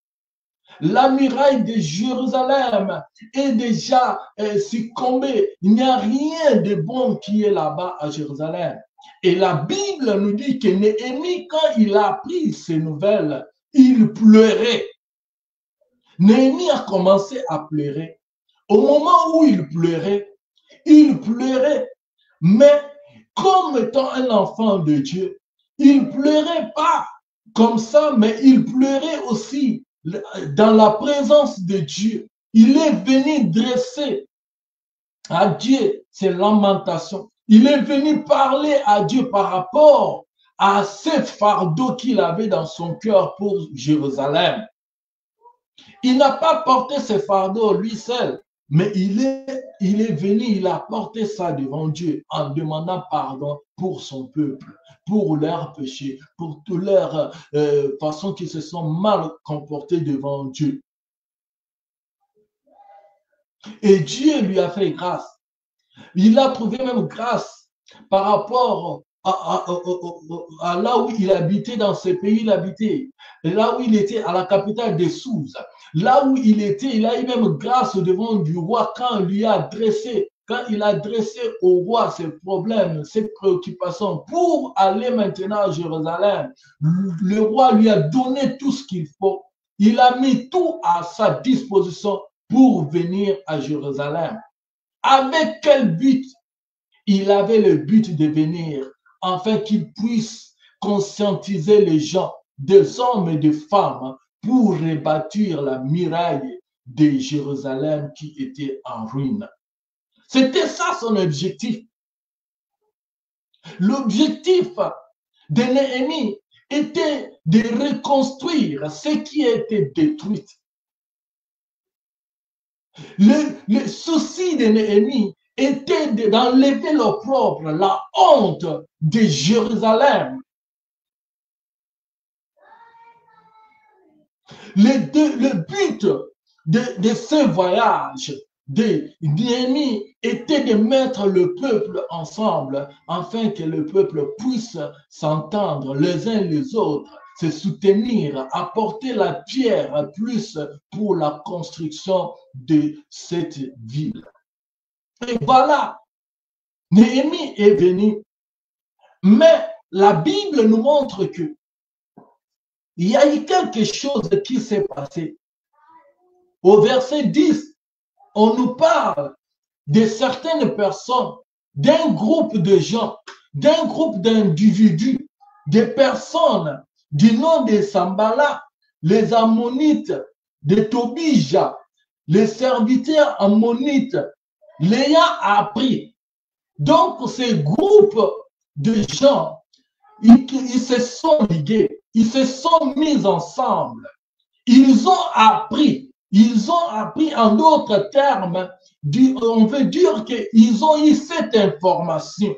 D: La muraille de Jérusalem est déjà succombée. Il n'y a rien de bon qui est là-bas à Jérusalem. Et la Bible nous dit que Néhémie, quand il a appris ces nouvelles, il pleurait. Néhémie a commencé à pleurer. Au moment où il pleurait, mais comme étant un enfant de Dieu, il pleurait pas comme ça, mais il pleurait aussi dans la présence de Dieu. Il est venu dresser à Dieu ses lamentations. Il est venu parler à Dieu par rapport à ce fardeau qu'il avait dans son cœur pour Jérusalem. Il n'a pas porté ce fardeau lui seul, mais il est venu, il a porté ça devant Dieu en demandant pardon pour son peuple, pour leurs péchés, pour toutes leurs façons qui se sont mal comportées devant Dieu. Et Dieu lui a fait grâce. Il a trouvé même grâce par rapport à là où il habitait, dans ce pays il habitait, là où il était à la capitale des Souzes, là où il était, il a eu même grâce devant du roi quand il a adressé au roi ses problèmes, ses préoccupations pour aller maintenant à Jérusalem. Le roi lui a donné tout ce qu'il faut. Il a mis tout à sa disposition pour venir à Jérusalem. Avec quel but? Il avait le but de venir afin qu'il puisse conscientiser les gens, des hommes et des femmes, pour rebâtir la muraille de Jérusalem qui était en ruine. C'était ça son objectif. L'objectif de Néhémie était de reconstruire ce qui a été détruit. Le souci de Néhémie était d'enlever l'opprobre, la honte de Jérusalem. Le but de ce voyage de Néhémie était de mettre le peuple ensemble afin que le peuple puisse s'entendre les uns les autres, se soutenir, apporter la pierre plus pour la construction de cette ville. Et voilà, Néhémie est venu, mais la Bible nous montre que il y a eu quelque chose qui s'est passé. Au verset 10, on nous parle de certaines personnes, d'un groupe de gens, d'un groupe d'individus, des personnes du nom de Sambala, les Ammonites, de Tobija, les serviteurs ammonites, l'ayant appris. Donc, ces groupes de gens, ils se sont ligués, ils se sont mis ensemble. Ils ont appris en d'autres termes, on veut dire qu'ils ont eu cette information.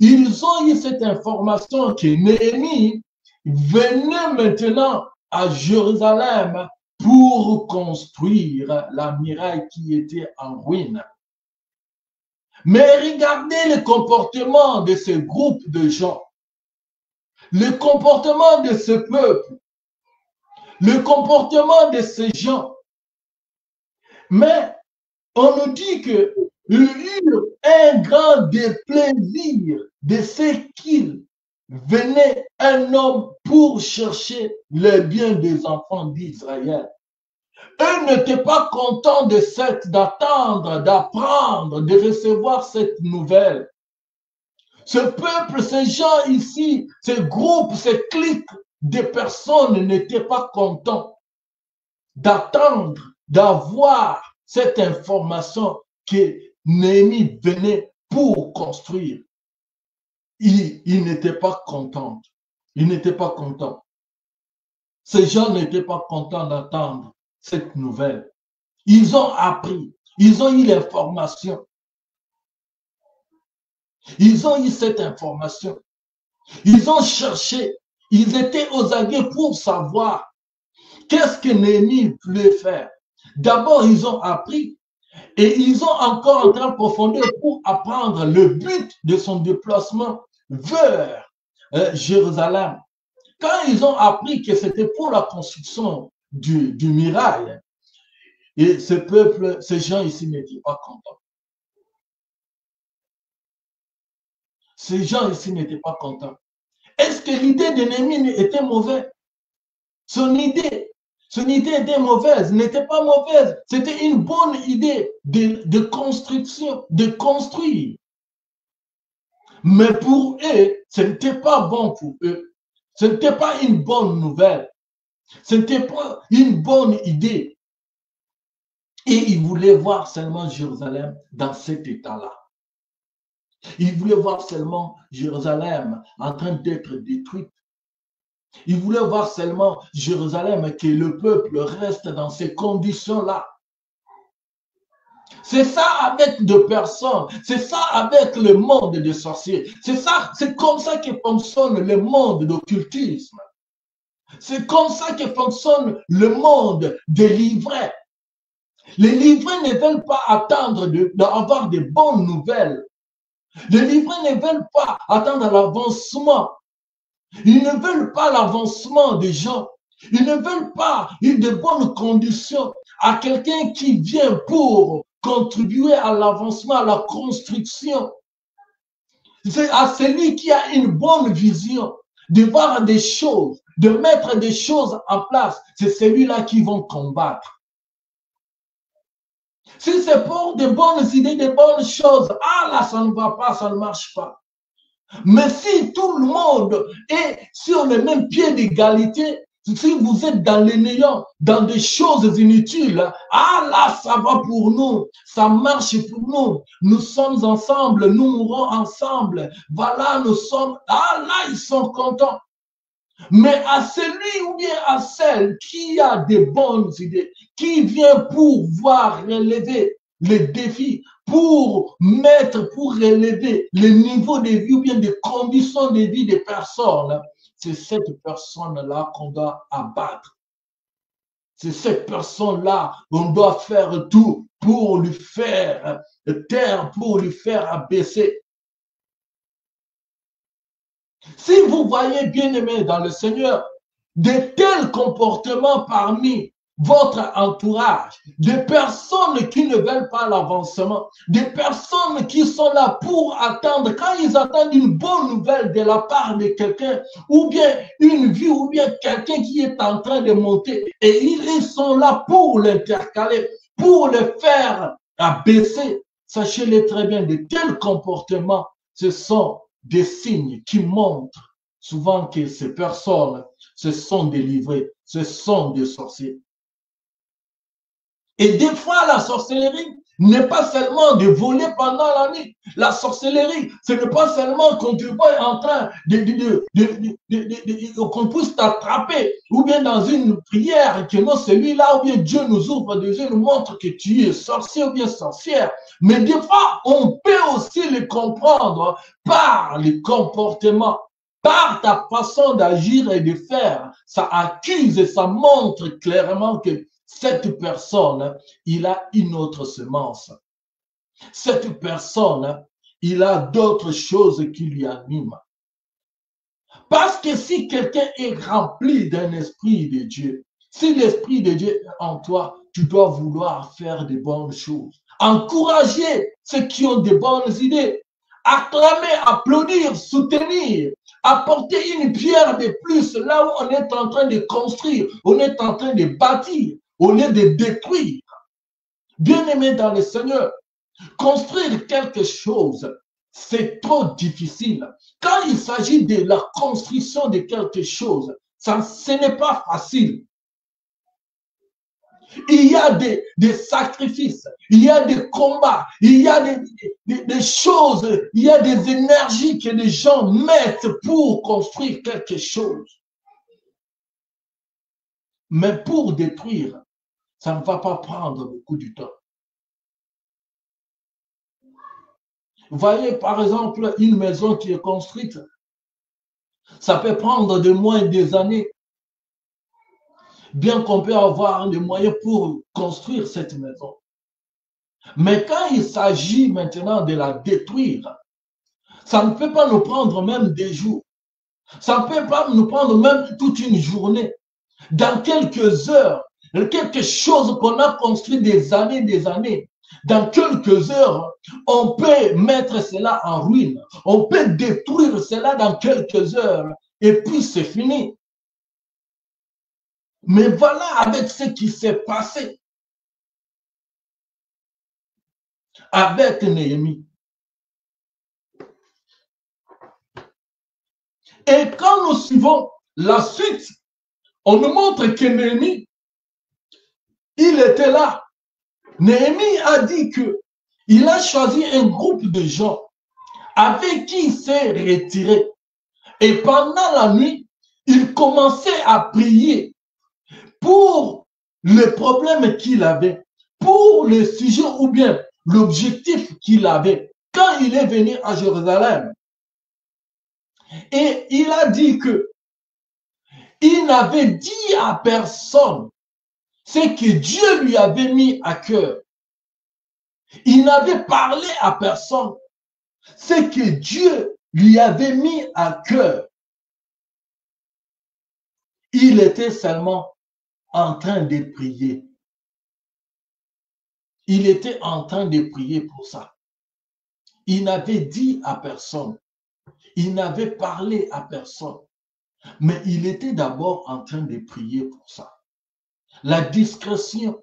D: Ils ont eu cette information que Néhémie venait maintenant à Jérusalem pour construire la muraille qui était en ruine. Mais regardez le comportement de ce groupe de gens, le comportement de ce peuple, le comportement de ces gens. Mais on nous dit qu'ils eurent un grand déplaisir de ce qu'il venait un homme pour chercher le bien des enfants d'Israël. Eux n'étaient pas contents d'attendre, d'apprendre, de recevoir cette nouvelle. Ce peuple, ces gens ici, ces groupes, ces cliques de personnes n'étaient pas contents d'attendre, d'avoir cette information que Néhémie venait pour construire. Ils n'étaient pas contents. Ils n'étaient pas contents. Ces gens n'étaient pas contents d'attendre cette nouvelle. Ils ont appris, ils ont eu l'information. Ils ont eu cette information. Ils ont cherché, ils étaient aux aguets pour savoir qu'est-ce que Néhémie voulait faire. D'abord, ils ont appris et ils ont encore entré en profondeur pour apprendre le but de son déplacement vers Jérusalem. Quand ils ont appris que c'était pour la construction du muraille, et ce peuple, ces gens ici n'étaient pas contents. Ces gens ici n'étaient pas contents. Est-ce que l'idée de Néhémie était mauvaise? Son idée était mauvaise, n'était pas mauvaise. C'était une bonne idée de construction, de construire. Mais pour eux, ce n'était pas bon pour eux. Ce n'était pas une bonne nouvelle. Ce n'était pas une bonne idée. Et ils voulaient voir seulement Jérusalem dans cet état-là. Ils voulaient voir seulement Jérusalem en train d'être détruite. Ils voulaient voir seulement Jérusalem, que le peuple reste dans ces conditions-là. C'est ça avec deux personnes, c'est ça avec le monde des sorciers, c'est comme ça que fonctionne le monde d'occultisme. C'est comme ça que fonctionne le monde des livrets. Les livrets ne veulent pas attendre d'avoir de bonnes nouvelles. Les livrets ne veulent pas attendre l'avancement. Ils ne veulent pas l'avancement des gens. Ils ne veulent pas de bonnes conditions à quelqu'un qui vient pour contribuer à l'avancement, à la construction. C'est à celui qui a une bonne vision de voir des choses, de mettre des choses en place. C'est celui-là qui vont combattre. Si c'est pour de bonnes idées, de bonnes choses, là, ça ne va pas, ça ne marche pas. Mais si tout le monde est sur le même pied d'égalité, si vous êtes dans les néants, dans des choses inutiles, là, ça va pour nous, ça marche pour nous. Nous sommes ensemble, nous mourrons ensemble. Voilà, nous sommes, là, ils sont contents. Mais à celui ou bien à celle qui a des bonnes idées, qui vient pour voir relever les défis, pour relever le niveau de vie ou bien des conditions de vie des personnes, c'est cette personne-là qu'on doit abattre. C'est cette personne-là qu'on doit faire tout pour lui faire taire, pour lui faire abaisser. Si vous voyez, bien-aimés dans le Seigneur, de tels comportements parmi votre entourage, des personnes qui ne veulent pas l'avancement, des personnes qui sont là pour attendre, quand ils attendent une bonne nouvelle de la part de quelqu'un, ou bien une vie, ou bien quelqu'un qui est en train de monter, et ils sont là pour l'intercaler, pour le faire abaisser. Sachez-le très bien, de tels comportements, ce sont des signes qui montrent souvent que ces personnes se sont délivrées, ce sont des sorciers. Et des fois, la sorcellerie n'est pas seulement de voler pendant la nuit. La sorcellerie, ce n'est pas seulement qu'on te voit en train qu'on puisse t'attraper, ou bien dans une prière, que non, celui-là, ou bien Dieu nous ouvre des yeux, nous montre que tu es sorcier ou bien sorcière. Mais des fois, on peut aussi le comprendre par les comportements, par ta façon d'agir et de faire. Ça accuse et ça montre clairement que cette personne, il a une autre semence. Cette personne, il a d'autres choses qui lui animent. Parce que si quelqu'un est rempli d'un esprit de Dieu, si l'esprit de Dieu est en toi, tu dois vouloir faire de bonnes choses. Encourager ceux qui ont de bonnes idées. Acclamer, applaudir, soutenir, apporter une pierre de plus là où on est en train de construire, on est en train de bâtir, au lieu de détruire. Bien-aimé dans le Seigneur, construire quelque chose, c'est trop difficile. Quand il s'agit de la construction de quelque chose, ce n'est pas facile. Il y a des sacrifices, il y a des combats, il y a des choses, il y a des énergies que les gens mettent pour construire quelque chose. Mais pour détruire, ça ne va pas prendre beaucoup de temps. Vous voyez, par exemple, une maison qui est construite, ça peut prendre des mois et des années, bien qu'on peut avoir les moyens pour construire cette maison. Mais quand il s'agit maintenant de la détruire, ça ne peut pas nous prendre même des jours. Ça ne peut pas nous prendre même toute une journée. Dans quelques heures, quelque chose qu'on a construit des années, dans quelques heures, on peut mettre cela en ruine. On peut détruire cela dans quelques heures. Et puis c'est fini. Mais voilà avec ce qui s'est passé avec Néhémie. Et quand nous suivons la suite, on nous montre que Néhémie, il était là. Néhémie a dit qu'il a choisi un groupe de gens avec qui il s'est retiré. Et pendant la nuit, il commençait à prier pour le problème qu'il avait, pour le sujet ou bien l'objectif qu'il avait quand il est venu à Jérusalem. Et il a dit il n'avait dit à personne ce que Dieu lui avait mis à cœur. Il n'avait parlé à personne ce que Dieu lui avait mis à cœur. Il était seulement en train de prier. Il était en train de prier pour ça. Il n'avait dit à personne. Il n'avait parlé à personne. Mais il était d'abord en train de prier pour ça. La discrétion.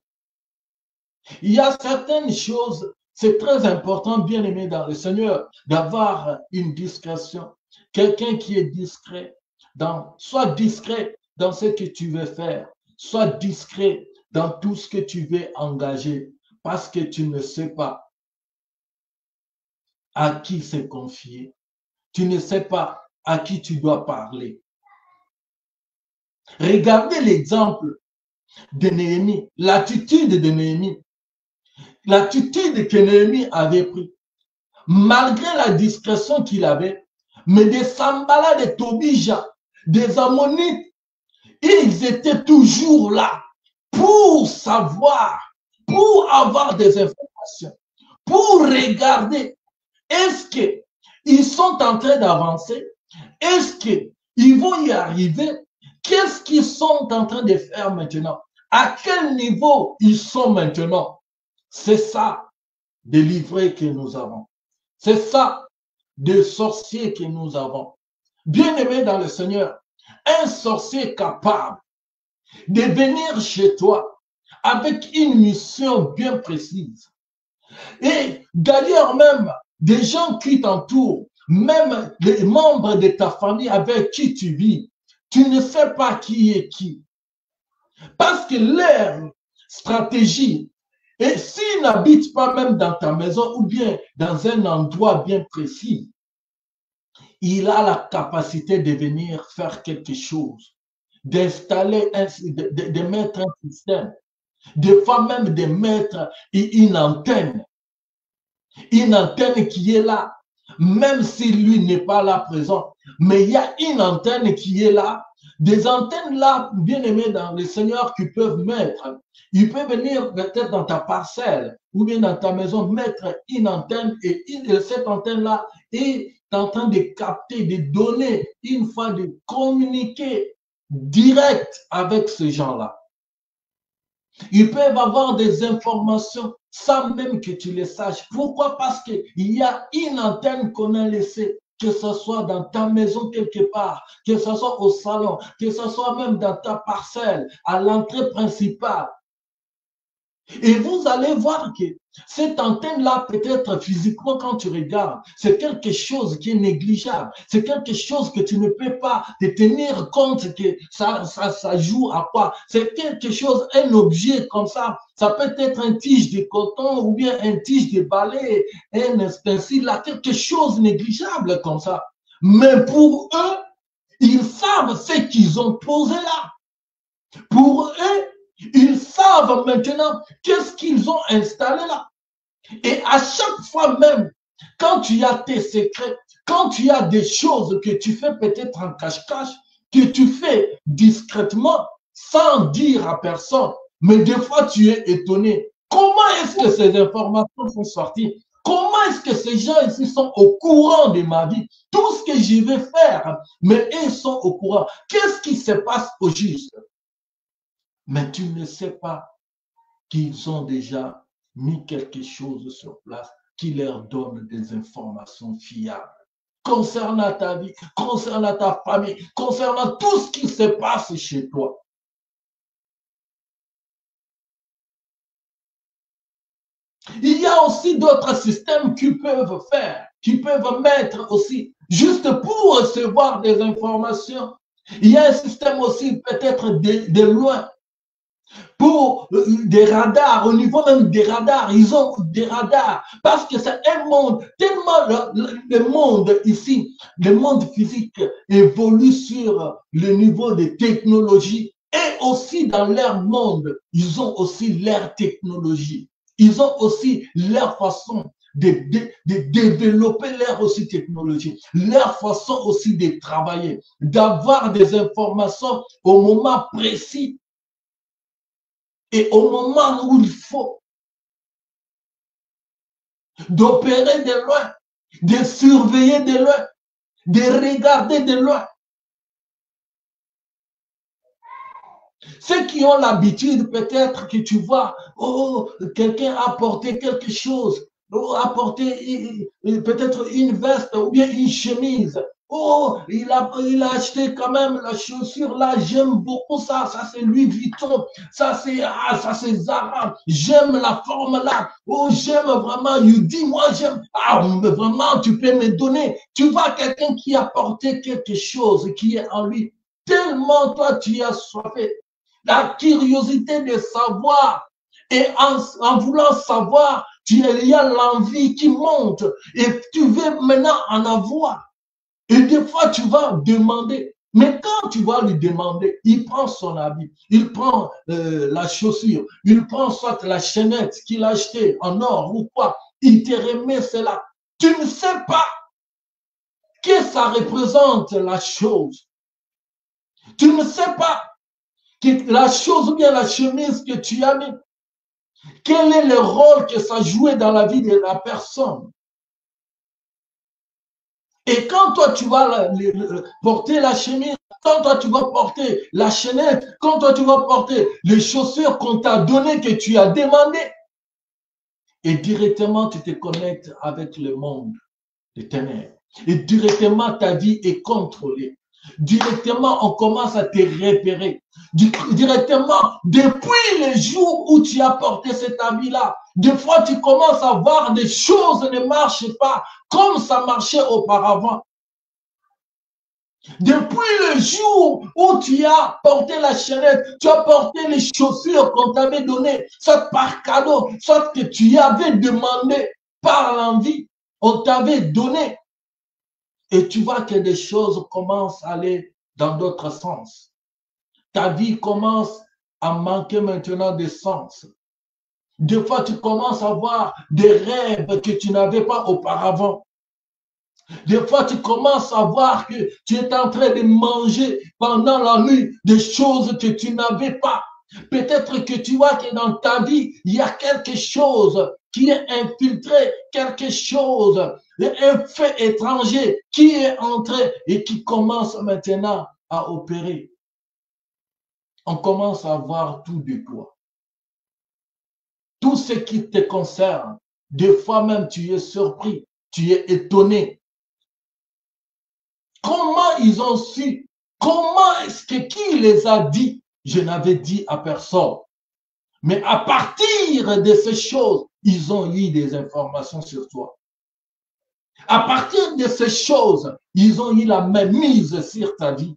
D: Il y a certaines choses, c'est très important, bien aimé dans le Seigneur, d'avoir une discrétion. Quelqu'un qui est discret, sois discret dans ce que tu veux faire. Sois discret dans tout ce que tu veux engager, parce que tu ne sais pas à qui c'est confié. Tu ne sais pas à qui tu dois parler. Regardez l'exemple de Néhémie, l'attitude de Néhémie, l'attitude que Néhémie avait prise, malgré la discrétion qu'il avait, mais des Sambala, des Tobija, des Ammonites, ils étaient toujours là pour savoir, pour avoir des informations, pour regarder, est-ce qu'ils sont en train d'avancer? Est-ce qu'ils vont y arriver? Qu'est-ce qu'ils sont en train de faire maintenant? À quel niveau ils sont maintenant? C'est ça, des livrets que nous avons. C'est ça, des sorciers que nous avons. Bien-aimés dans le Seigneur, un sorcier capable de venir chez toi avec une mission bien précise. Et d'ailleurs même, des gens qui t'entourent, même les membres de ta famille avec qui tu vis, tu ne sais pas qui est qui. Parce que leur stratégie, et s'ils n'habitent pas même dans ta maison ou bien dans un endroit bien précis, il a la capacité de venir faire quelque chose, d'installer, de mettre un système, des fois même de mettre une antenne qui est là, même si lui n'est pas là présent, mais il y a une antenne qui est là, des antennes là, bien aimées dans le Seigneur, qui peuvent mettre, il peut venir peut-être dans ta parcelle ou bien dans ta maison, mettre une antenne et cette antenne là est en train de capter, de donner, une fois de communiquer direct avec ces gens-là. Ils peuvent avoir des informations sans même que tu les saches. Pourquoi? Parce qu'il y a une antenne qu'on a laissée, que ce soit dans ta maison quelque part, que ce soit au salon, que ce soit même dans ta parcelle, à l'entrée principale. Et vous allez voir que cette antenne-là, peut-être physiquement, quand tu regardes, c'est quelque chose qui est négligeable. C'est quelque chose que tu ne peux pas te tenir compte que ça joue à quoi. C'est quelque chose, un objet comme ça. Ça peut être un tige de coton ou bien un tige de balai, un ustensile là, quelque chose négligeable comme ça. Mais pour eux, ils savent ce qu'ils ont posé là. Pour eux, ils savent maintenant qu'est-ce qu'ils ont installé là. Et à chaque fois même, quand tu as tes secrets, quand tu as des choses que tu fais peut-être en cache-cache, que tu fais discrètement, sans dire à personne, mais des fois tu es étonné. Comment est-ce que ces informations sont sorties? Comment est-ce que ces gens ici sont au courant de ma vie? Tout ce que je vais faire, mais ils sont au courant. Qu'est-ce qui se passe au juste? Mais tu ne sais pas qu'ils ont déjà mis quelque chose sur place qui leur donne des informations fiables concernant ta vie, concernant ta famille, concernant tout ce qui se passe chez toi. Il y a aussi d'autres systèmes qui peuvent faire, qui peuvent mettre aussi, juste pour recevoir des informations. Il y a un système aussi peut-être de loin. Pour des radars, au niveau même des radars, ils ont des radars, parce que c'est un monde, tellement le monde ici, le monde physique évolue sur le niveau des technologies, et aussi dans leur monde, ils ont aussi leur technologie, ils ont aussi leur façon de développer leur aussi technologie, leur façon aussi de travailler, d'avoir des informations au moment précis, et au moment où il faut, d'opérer de loin, de surveiller de loin, de regarder de loin. Ceux qui ont l'habitude, peut-être que tu vois, oh, quelqu'un a porté quelque chose, oh, a porté peut-être une veste ou bien une chemise. Oh, il a acheté quand même la chaussure là, j'aime beaucoup ça, ça c'est Louis Vuitton, ça c'est Zara, j'aime la forme là, oh j'aime vraiment, il dit moi j'aime, vraiment tu peux me donner, tu vois quelqu'un qui a porté quelque chose qui est en lui, tellement toi tu as soifé, la curiosité de savoir, et en voulant savoir, il y a l'envie qui monte, et tu veux maintenant en avoir. Et des fois, tu vas demander, Mais quand tu vas lui demander, il prend son habit, il prend la chaussure, il prend soit la chaînette qu'il a achetée en or ou quoi, il te remet cela. Tu ne sais pas que ça représente la chose. Tu ne sais pas que la chose ou bien la chemise que tu as mis, quel est le rôle que ça jouait dans la vie de la personne. Et quand toi tu vas porter la chemise, quand toi tu vas porter la chaînette, quand toi tu vas porter les chaussures qu'on t'a données, que tu as demandées, et directement tu te connectes avec le monde des ténèbres. Et directement ta vie est contrôlée. Directement on commence à te repérer. Directement, depuis le jour où tu as porté cet habit-là, des fois tu commences à voir des choses ne marchent pas comme ça marchait auparavant. Depuis le jour où tu as porté la chaînette, tu as porté les chaussures qu'on t'avait données, soit par cadeau, soit que tu avais demandé par l'envie, on t'avait donné. Et tu vois que des choses commencent à aller dans d'autres sens. Ta vie commence à manquer maintenant de sens. Des fois, tu commences à avoir des rêves que tu n'avais pas auparavant. Des fois, tu commences à voir que tu es en train de manger pendant la nuit des choses que tu n'avais pas. Peut-être que tu vois que dans ta vie, il y a quelque chose qui est infiltré, quelque chose, un fait étranger qui est entré et qui commence maintenant à opérer. On commence à voir tout de toi. Tout ce qui te concerne. Des fois même, tu es surpris, tu es étonné. Comment ils ont su? Comment est-ce que qui les a dit? Je n'avais dit à personne. Mais à partir de ces choses, ils ont eu des informations sur toi. À partir de ces choses, ils ont eu la même mise sur ta vie.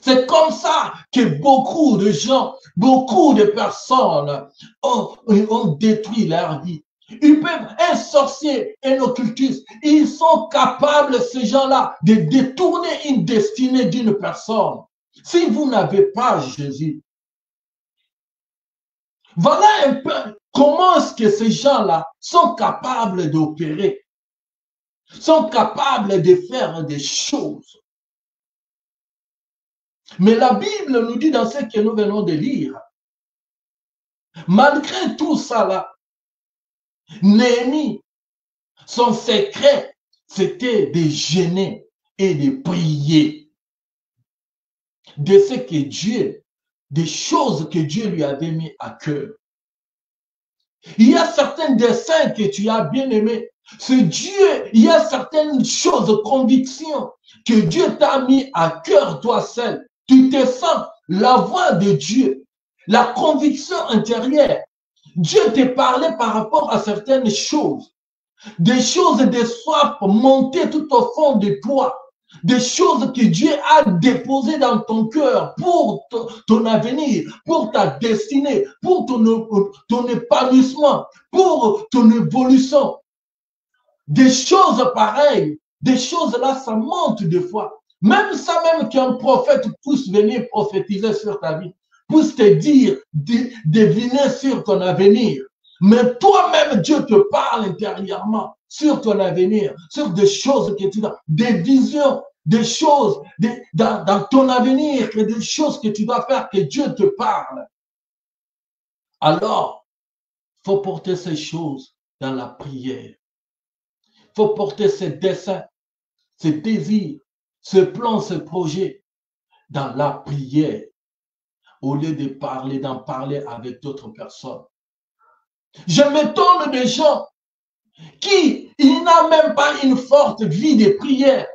D: C'est comme ça que beaucoup de gens, beaucoup de personnes ont détruit leur vie. Ils peuvent, un sorcier, un occultiste, ils sont capables, ces gens-là, de détourner une destinée d'une personne. Si vous n'avez pas Jésus, voilà un peu comment est-ce que ces gens-là sont capables d'opérer, sont capables de faire des choses. Mais la Bible nous dit dans ce que nous venons de lire, malgré tout ça là, Néhémie, son secret, c'était de gêner et de prier de ce que Dieu, des choses que Dieu lui avait mis à cœur. Il y a certains desseins que tu as bien aimés. C'est Dieu, il y a certaines choses, convictions que Dieu t'a mis à cœur toi seul. Tu te sens la voix de Dieu, la conviction intérieure. Dieu te parlait par rapport à certaines choses, des choses de soif montées tout au fond de toi, des choses que Dieu a déposées dans ton cœur pour ton avenir, pour ta destinée, pour ton épanouissement, pour ton évolution. Des choses pareilles, des choses là, ça monte des fois. Même ça, même qu'un prophète puisse venir prophétiser sur ta vie, puisse te dire, deviner sur ton avenir. Mais toi-même, Dieu te parle intérieurement sur ton avenir, sur des choses que tu as, des visions, des choses dans ton avenir, des choses que tu dois faire, que Dieu te parle. Alors, il faut porter ces choses dans la prière. Il faut porter ces desseins, ces désirs, ce plan, ce projet dans la prière, au lieu de parler, d'en parler avec d'autres personnes. Je m'étonne des gens qui, il n'a même pas une forte vie de prière,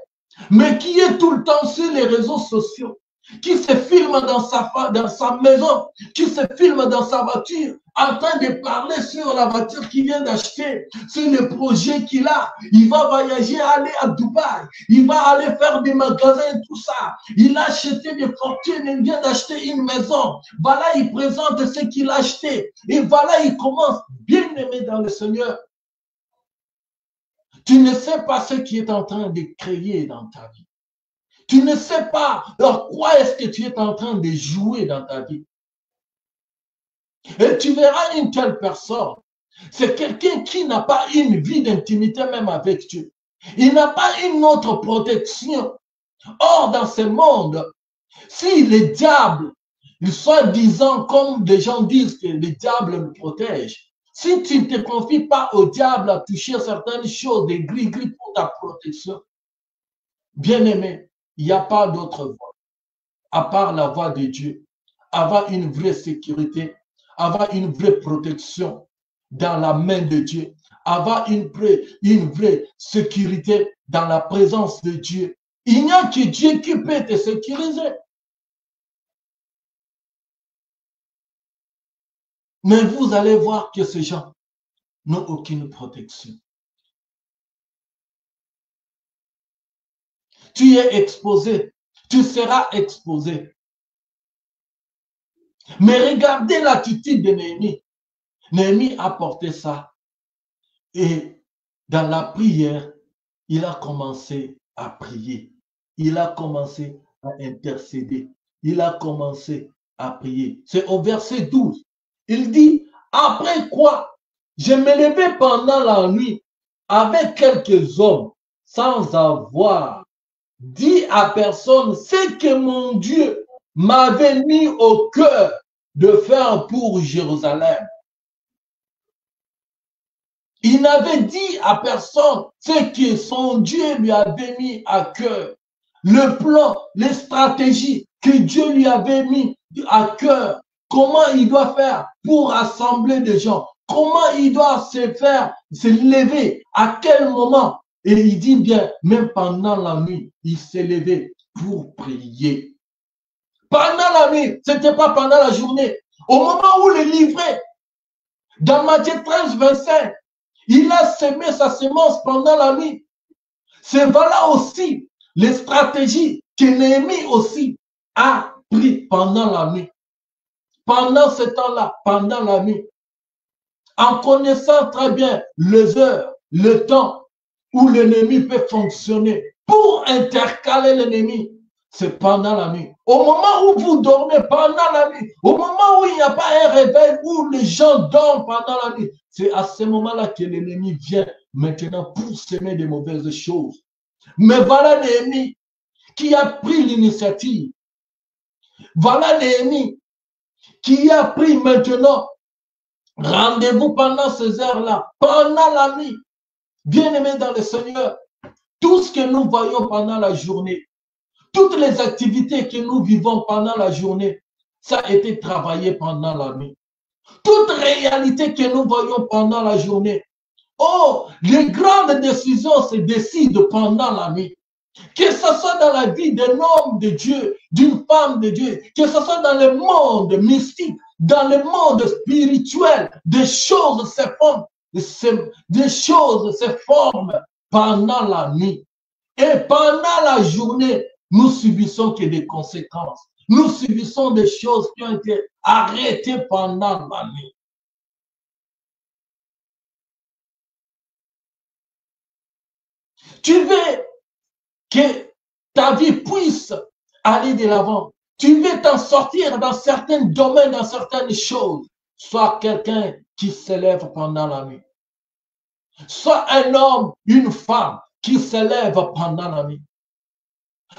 D: mais qui est tout le temps sur les réseaux sociaux, qui se filme dans sa maison, qui se filme dans sa voiture, en train de parler sur la voiture qu'il vient d'acheter, sur le projet qu'il a. Il va voyager, aller à Dubaï, il va aller faire des magasins, tout ça. Il a acheté des fortunes, il vient d'acheter une maison. Voilà, il présente ce qu'il a acheté. Et voilà, il commence, bien aimé dans le Seigneur. Tu ne sais pas ce qui est en train de créer dans ta vie. Tu ne sais pas dans quoi est-ce que tu es en train de jouer dans ta vie. Et tu verras une telle personne. C'est quelqu'un qui n'a pas une vie d'intimité même avec Dieu. Il n'a pas une autre protection. Or, dans ce monde, si les diables, soi-disant, comme des gens disent que les diables nous protègent, si tu ne te confies pas au diable à toucher certaines choses, des gris-gris pour ta protection, bien-aimé, il n'y a pas d'autre voie, à part la voie de Dieu. Avoir une vraie sécurité, avoir une vraie protection dans la main de Dieu, avoir une vraie sécurité dans la présence de Dieu. Il n'y a que Dieu qui peut te sécuriser. Mais vous allez voir que ces gens n'ont aucune protection. Tu es exposé, tu seras exposé. Mais regardez l'attitude de Néhémie. Néhémie a porté ça. Et dans la prière, il a commencé à prier. Il a commencé à intercéder. Il a commencé à prier. C'est au verset 12. Il dit, après quoi, je me levai pendant la nuit avec quelques hommes sans avoir dit à personne ce que mon Dieu m'avait mis au cœur de faire pour Jérusalem. Il n'avait dit à personne ce que son Dieu lui avait mis à cœur. Le plan, les stratégies que Dieu lui avait mis à cœur. Comment il doit faire pour rassembler des gens. Comment il doit se lever. À quel moment. Et il dit bien, même pendant la nuit, il s'est levé pour prier. Pendant la nuit, ce n'était pas pendant la journée. Au moment où le livret, dans Matthieu 13, 25, il a semé sa semence pendant la nuit. C'est voilà aussi les stratégies que Néhémie aussi a pris pendant la nuit. Pendant ce temps-là, pendant la nuit, en connaissant très bien les heures, le temps où l'ennemi peut fonctionner pour intercaler l'ennemi, c'est pendant la nuit. Au moment où vous dormez, pendant la nuit, au moment où il n'y a pas un réveil, où les gens dorment pendant la nuit, c'est à ce moment-là que l'ennemi vient maintenant pour semer de mauvaises choses. Mais voilà Néhémie qui a pris l'initiative. Voilà Néhémie qui a pris maintenant rendez-vous pendant ces heures-là, pendant la nuit. Bien-aimés dans le Seigneur, tout ce que nous voyons pendant la journée, toutes les activités que nous vivons pendant la journée, ça a été travaillé pendant la nuit. Toute réalité que nous voyons pendant la journée, oh, les grandes décisions se décident pendant la nuit. Que ce soit dans la vie d'un homme de Dieu, d'une femme de Dieu, que ce soit dans le monde mystique, dans le monde spirituel, des choses se forment pendant la nuit. Et pendant la journée, nous subissons que des conséquences. Nous subissons des choses qui ont été arrêtées pendant la nuit. Tu veux que ta vie puisse aller de l'avant. Tu veux t'en sortir dans certains domaines, dans certaines choses. Sois quelqu'un qui s'élève pendant la nuit. Sois un homme, une femme qui s'élève pendant la nuit.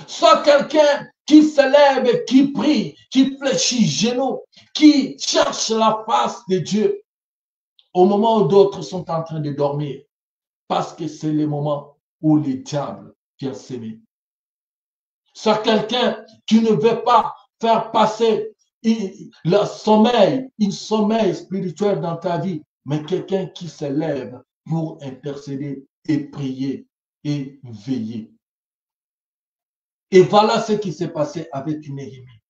D: Sois quelqu'un qui s'élève, qui prie, qui fléchit genoux, qui cherche la face de Dieu au moment où d'autres sont en train de dormir. Parce que c'est le moment où le diable vient s'aimer. Sois quelqu'un qui ne veut pas faire passer le sommeil, un sommeil spirituel dans ta vie, mais quelqu'un qui se lève pour intercéder et prier et veiller. Et voilà ce qui s'est passé avec Néhémie.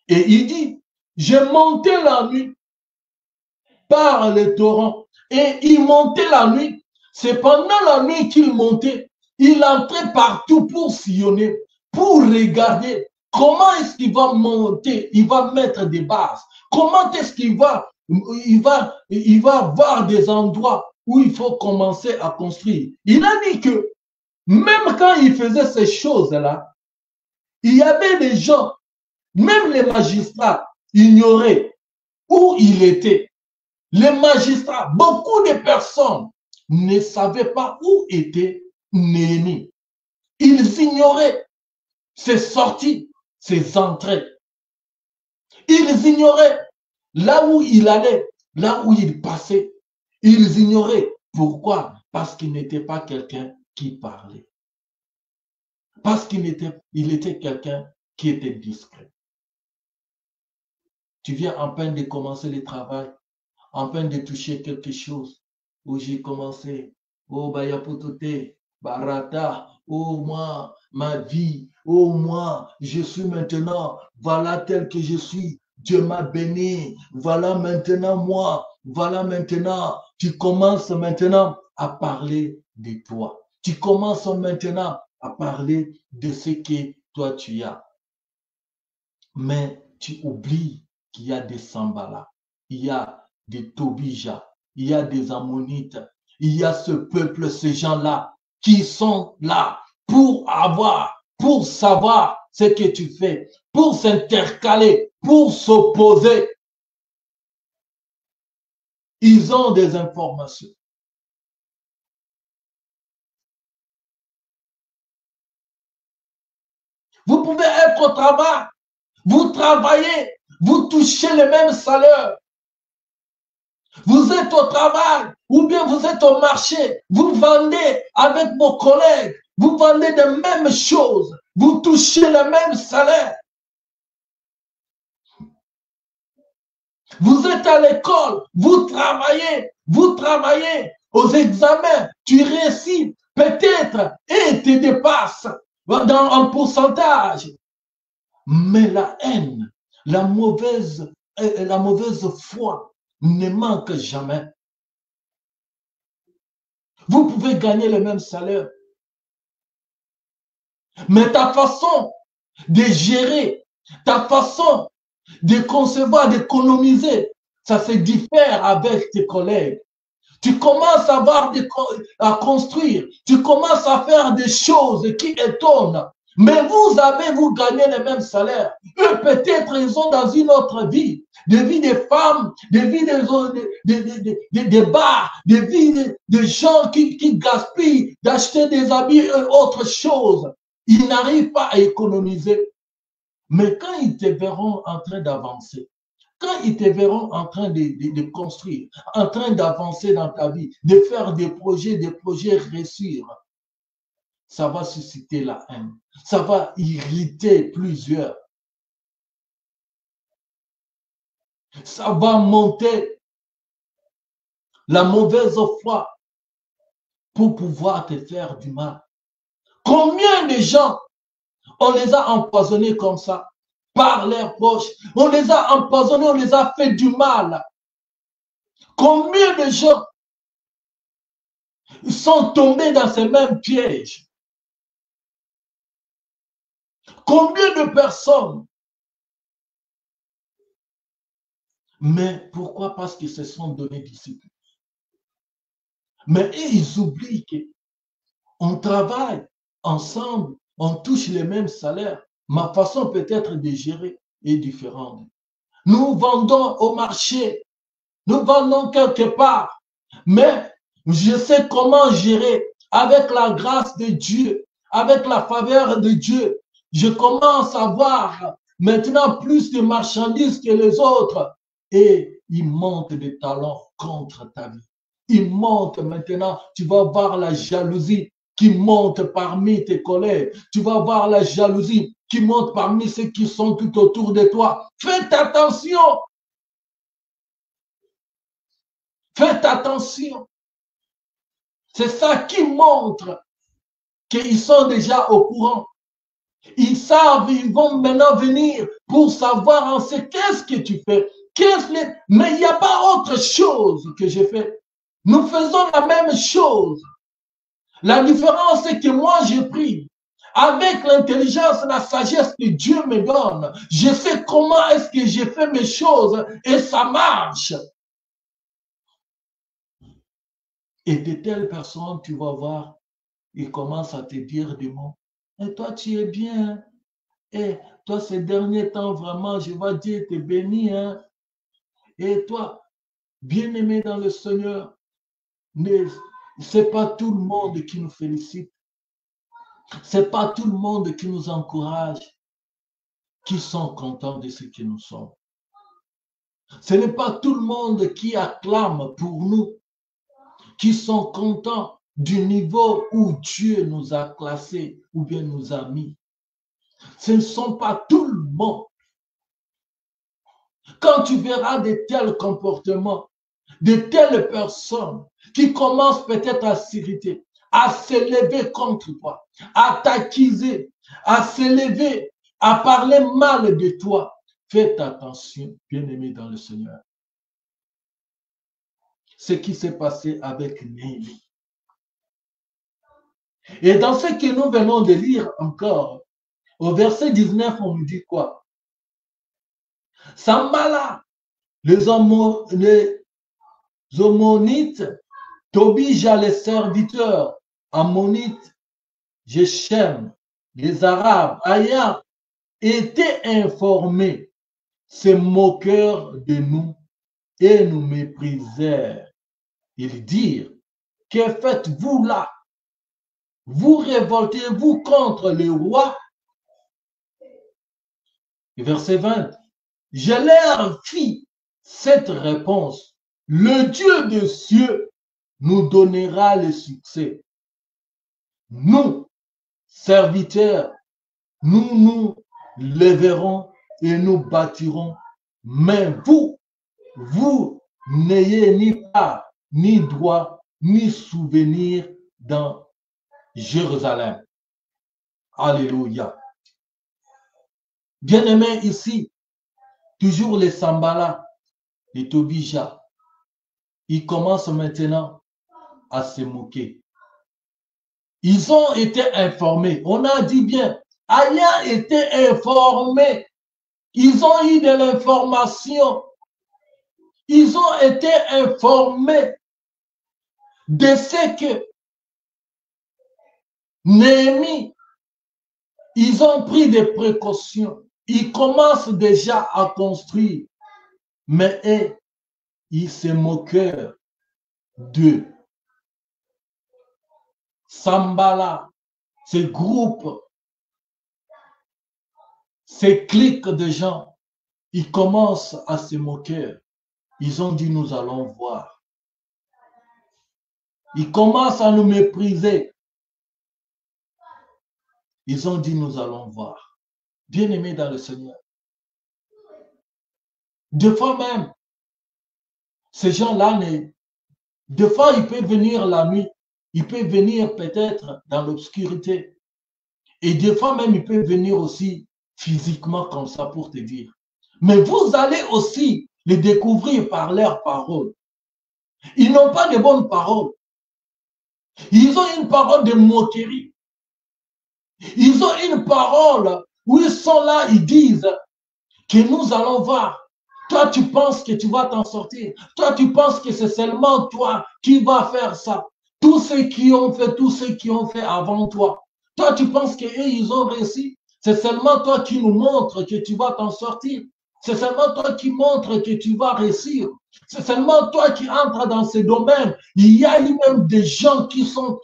D: Et il dit, j'ai monté la nuit par le torrent. Et il montait la nuit. C'est pendant la nuit qu'il montait. Il entrait partout pour sillonner, pour regarder comment est-ce qu'il va monter. Il va mettre des bases. Comment est-ce qu'il va voir des endroits où il faut commencer à construire. Il a dit que même quand il faisait ces choses-là, il y avait des gens, même les magistrats, ignoraient où il était. Les magistrats, beaucoup de personnes ne savaient pas où était Néhémie. Ils ignoraient ses sorties, ses entrées. Ils ignoraient là où il allait, là où il passait. Ils ignoraient. Pourquoi? Parce qu'il n'était pas quelqu'un qui parlait. Parce qu'il était quelqu'un qui était discret. Tu viens en peine de commencer le travail, en peine de toucher quelque chose, où j'ai commencé, oh Bayapotote, Barata, oh moi, ma vie, oh moi, je suis maintenant, voilà tel que je suis, Dieu m'a béni, voilà maintenant moi, voilà maintenant, tu commences maintenant à parler de toi. Tu commences maintenant à parler de ce que toi tu as. Mais tu oublies qu'il y a des Sambala, il y a des Tobija, il y a des Ammonites, il y a ce peuple, ces gens-là qui sont là pour savoir ce que tu fais, pour s'intercaler, pour s'opposer. Ils ont des informations. Vous pouvez être au travail, vous travaillez, vous touchez le même salaire. Vous êtes au travail ou bien vous êtes au marché, vous vendez avec vos collègues, vous vendez les mêmes choses, vous touchez le même salaire. Vous êtes à l'école, vous travaillez aux examens, tu réussis peut-être et te dépasses dans un pourcentage. Mais la haine, la mauvaise foi ne manque jamais. Vous pouvez gagner le même salaire. Mais ta façon de gérer, ta façon de concevoir, d'économiser, ça se diffère avec tes collègues. Tu commences à construire, tu commences à faire des choses qui étonnent. Mais vous gagnez le même salaire. Eux, peut-être, ils ont dans une autre vie, des vies de femmes, des vies des bars, des vies de gens qui gaspillent d'acheter des habits et autre chose. Ils n'arrivent pas à économiser. Mais quand ils te verront en train d'avancer, quand ils te verront en train de construire, en train d'avancer dans ta vie, de faire des projets réussir, ça va susciter la haine. Ça va irriter plusieurs. Ça va monter la mauvaise foi pour pouvoir te faire du mal. Combien de gens, on les a empoisonnés comme ça, par leurs poches. On les a empoisonnés, on les a fait du mal. Combien de gens sont tombés dans ces mêmes pièges? Combien de personnes? Mais pourquoi? Parce qu'ils se sont donnés discipline. Mais ils oublient qu'on travaille ensemble, on touche les mêmes salaires. Ma façon peut-être de gérer est différente. Nous vendons au marché, nous vendons quelque part, mais je sais comment gérer avec la grâce de Dieu, avec la faveur de Dieu. Je commence à voir maintenant plus de marchandises que les autres et ils montent des talents contre ta vie. Ils montent maintenant, tu vas voir la jalousie qui monte parmi tes collègues. Tu vas voir la jalousie qui monte parmi ceux qui sont tout autour de toi. Faites attention. Faites attention. C'est ça qui montre qu'ils sont déjà au courant. Ils savent, ils vont maintenant venir pour savoir en ce qu'est-ce que tu fais. Mais il n'y a pas autre chose que j'ai fait. Nous faisons la même chose. La différence, c'est que moi, j'ai pris avec l'intelligence, la sagesse que Dieu me donne. Je sais comment est-ce que j'ai fait mes choses et ça marche. Et de telles personnes, tu vas voir, ils commencent à te dire des mots. Et toi, tu es bien. Et toi, ces derniers temps, vraiment, je vais dire, tu es béni. Hein? Et toi, bien-aimé dans le Seigneur, ce n'est pas tout le monde qui nous félicite. Ce n'est pas tout le monde qui nous encourage, qui sont contents de ce que nous sommes. Ce n'est pas tout le monde qui acclame pour nous, qui sont contents du niveau où Dieu nous a classés ou bien nous a mis. Ce ne sont pas tout le monde. Quand tu verras de tels comportements, de telles personnes qui commencent peut-être à s'irriter, à s'élever contre toi, à t'accuser, à s'élever, à parler mal de toi, faites attention, bien-aimé dans le Seigneur. Ce qui s'est passé avec Néhémie. Et dans ce que nous venons de lire encore, au verset 19, on nous dit quoi? Sambala, les Ammonites, Tobija, les serviteurs, Ammonites, Geshem, les Arabes, Aya, étaient informés, se moquèrent de nous et nous méprisèrent. Ils dirent, que faites-vous là? Vous révoltez-vous contre le roi? Verset 20. Je leur fis cette réponse. Le Dieu des cieux nous donnera le succès. Nous, serviteurs, nous nous lèverons et nous bâtirons. Mais vous n'ayez ni part, ni droit, ni souvenir dans Jérusalem. Alléluia. Bien-aimés, ici, toujours les Sambala, les Tobija, ils commencent maintenant à se moquer. Ils ont été informés. On a dit bien, Aya était informé. Ils ont eu de l'information. Ils ont été informés de ce que Néhémie, ils ont pris des précautions. Ils commencent déjà à construire. Mais ils se moquent d'eux. Sambala, ces groupes, ces cliques de gens, ils commencent à se moquer. Ils ont dit, nous allons voir. Ils commencent à nous mépriser. Ils ont dit, nous allons voir. Bien-aimés dans le Seigneur. Des fois même, ces gens-là, des fois, ils peuvent venir la nuit. Ils peuvent venir peut-être dans l'obscurité. Et des fois même, ils peuvent venir aussi physiquement comme ça pour te dire. Mais vous allez aussi les découvrir par leurs paroles. Ils n'ont pas de bonnes paroles. Ils ont une parole de moquerie. Ils ont une parole où ils sont là, ils disent que nous allons voir. Toi, tu penses que tu vas t'en sortir. Toi, tu penses que c'est seulement toi qui vas faire ça. Tous ceux qui ont fait avant toi. Toi, tu penses qu'eux, ils ont réussi. C'est seulement toi qui nous montre que tu vas t'en sortir. C'est seulement toi qui montre que tu vas réussir. C'est seulement toi qui entres dans ce domaine. Il y a même des gens qui sont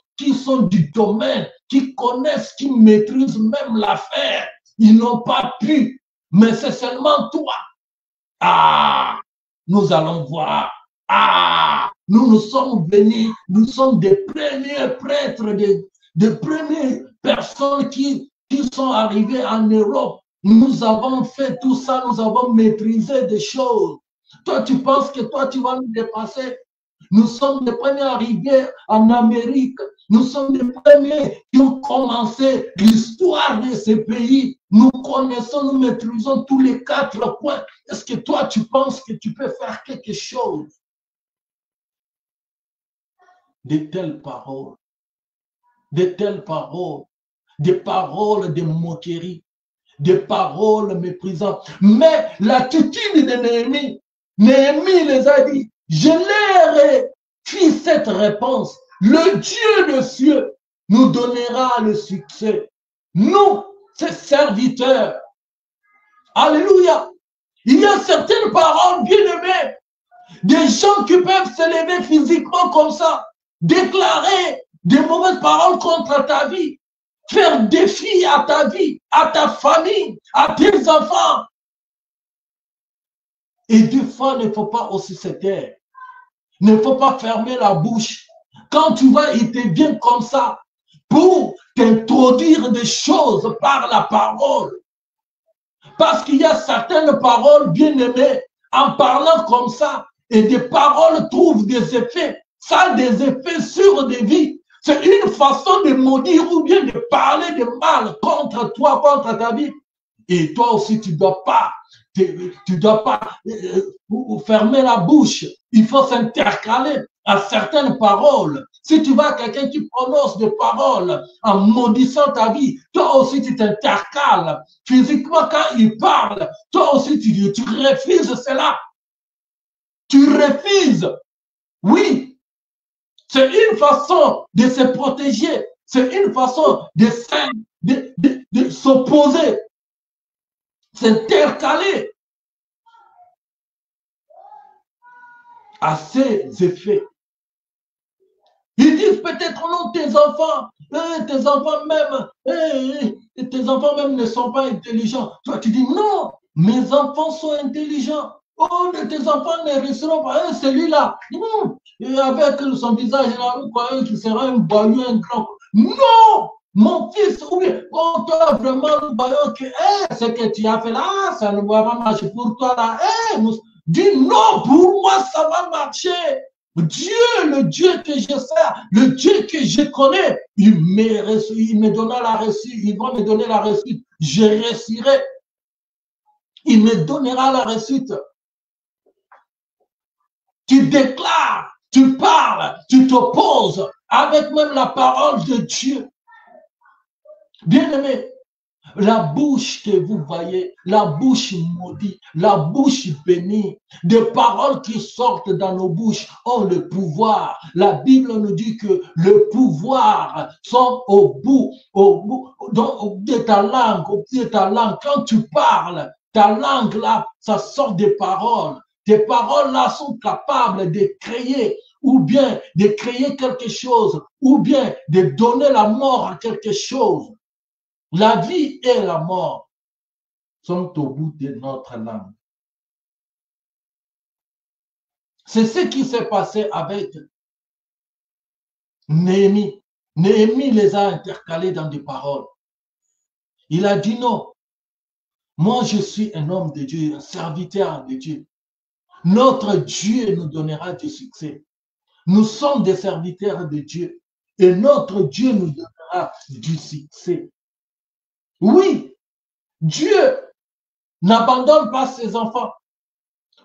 D: du domaine, qui connaissent, qui maîtrisent même l'affaire. Ils n'ont pas pu. Mais c'est seulement toi. Ah, nous allons voir. Ah, nous sommes venus, nous sommes des premiers prêtres, des premières personnes qui sont arrivées en Europe. Nous avons fait tout ça, nous avons maîtrisé des choses. Toi, tu penses que toi, tu vas nous dépasser? Nous sommes les premiers arrivés en Amérique. Nous sommes les premiers qui ont commencé l'histoire de ces pays. Nous connaissons, nous maîtrisons tous les 4 points. Est-ce que toi, tu penses que tu peux faire quelque chose? De telles paroles, des paroles de moquerie, des paroles méprisantes. Mais l'attitude de Néhémie les a dit, je leur ai fit cette réponse, le Dieu des cieux nous donnera le succès. Nous, ses serviteurs. Alléluia. Il y a certaines paroles bien-aimées, des gens qui peuvent se lever physiquement comme ça, déclarer des mauvaises paroles contre ta vie, faire défi à ta vie, à ta famille, à tes enfants. Et des fois, il ne faut pas aussi se taire. Il ne faut pas fermer la bouche. Quand tu vois, il te vient comme ça pour t'introduire des choses par la parole. Parce qu'il y a certaines paroles bien-aimées, en parlant comme ça, et des paroles trouvent des effets. Ça a des effets sur des vies. C'est une façon de maudire ou bien de parler de mal contre toi, contre ta vie. Et toi aussi, tu ne dois pas fermer la bouche. Il faut s'intercaler à certaines paroles. Si tu vois quelqu'un qui prononce des paroles en maudissant ta vie, toi aussi tu t'intercales. Physiquement, quand il parle, toi aussi tu refuses cela. Tu refuses. Oui. C'est une façon de se protéger. C'est une façon de s'opposer. S'intercaler à ces effets. Ils disent peut-être non, tes enfants même ne sont pas intelligents. Toi, tu dis non, mes enfants sont intelligents. Oh, tes enfants ne réussiront pas. Celui-là, avec son visage là, vous croyez qu'il sera un boyau, un grand. Non! Mon fils, ou bien, oh, toi, vraiment, nous voyons que ce que tu as fait là, ça ne va pas marcher pour toi là. Dis non, pour moi, ça va marcher. Dieu, le Dieu que je sers, le Dieu que je connais, il me donnera la réussite, il va me donner la réussite. Je réussirai. Il me donnera la réussite. Tu déclares, tu parles, tu t'opposes avec même la parole de Dieu. Bien-aimé, la bouche que vous voyez, la bouche maudite, la bouche bénie, des paroles qui sortent dans nos bouches ont le pouvoir. La Bible nous dit que le pouvoir sont au bout de ta langue, au bout de ta langue. Quand tu parles, ta langue là, ça sort des paroles. Tes paroles là sont capables de créer ou bien de créer quelque chose, ou bien de donner la mort à quelque chose. La vie et la mort sont au bout de notre langue. C'est ce qui s'est passé avec Néhémie. Néhémie les a intercalés dans des paroles. Il a dit non. Moi, je suis un homme de Dieu, un serviteur de Dieu. Notre Dieu nous donnera du succès. Nous sommes des serviteurs de Dieu et notre Dieu nous donnera du succès. Oui, Dieu n'abandonne pas ses enfants.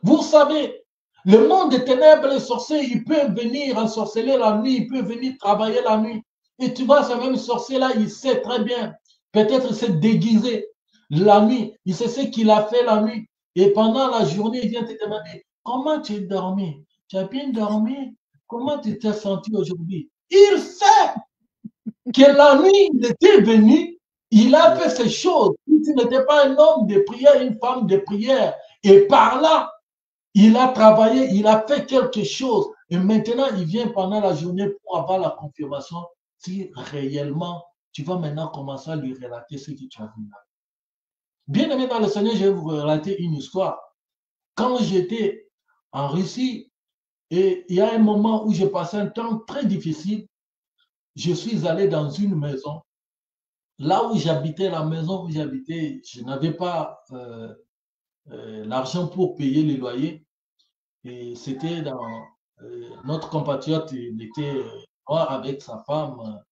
D: Vous savez, le monde des ténèbres, les sorciers, ils peuvent venir ensorceler la nuit, ils peuvent venir travailler la nuit. Et tu vois, ce même sorcier-là, il sait très bien. Peut-être il s'est déguisé la nuit. Il sait ce qu'il a fait la nuit. Et pendant la journée, il vient te demander, comment tu as dormi? Tu as bien dormi? Comment tu t'es senti aujourd'hui? Il sait que la nuit, il était venu. Il a fait ces choses. Si tu n'étais pas un homme de prière, une femme de prière, et par là, il a travaillé, il a fait quelque chose. Et maintenant, il vient pendant la journée pour avoir la confirmation si réellement tu vas maintenant commencer à lui relater ce que tu as vu là. Bien aimé dans le Seigneur, je vais vous relater une histoire. Quand j'étais en Russie, et il y a un moment où j'ai passé un temps très difficile, je suis allé dans une maison. Là où j'habitais, la maison où j'habitais, je n'avais pas l'argent pour payer les loyers. Et c'était dans notre compatriote, il était noir avec sa femme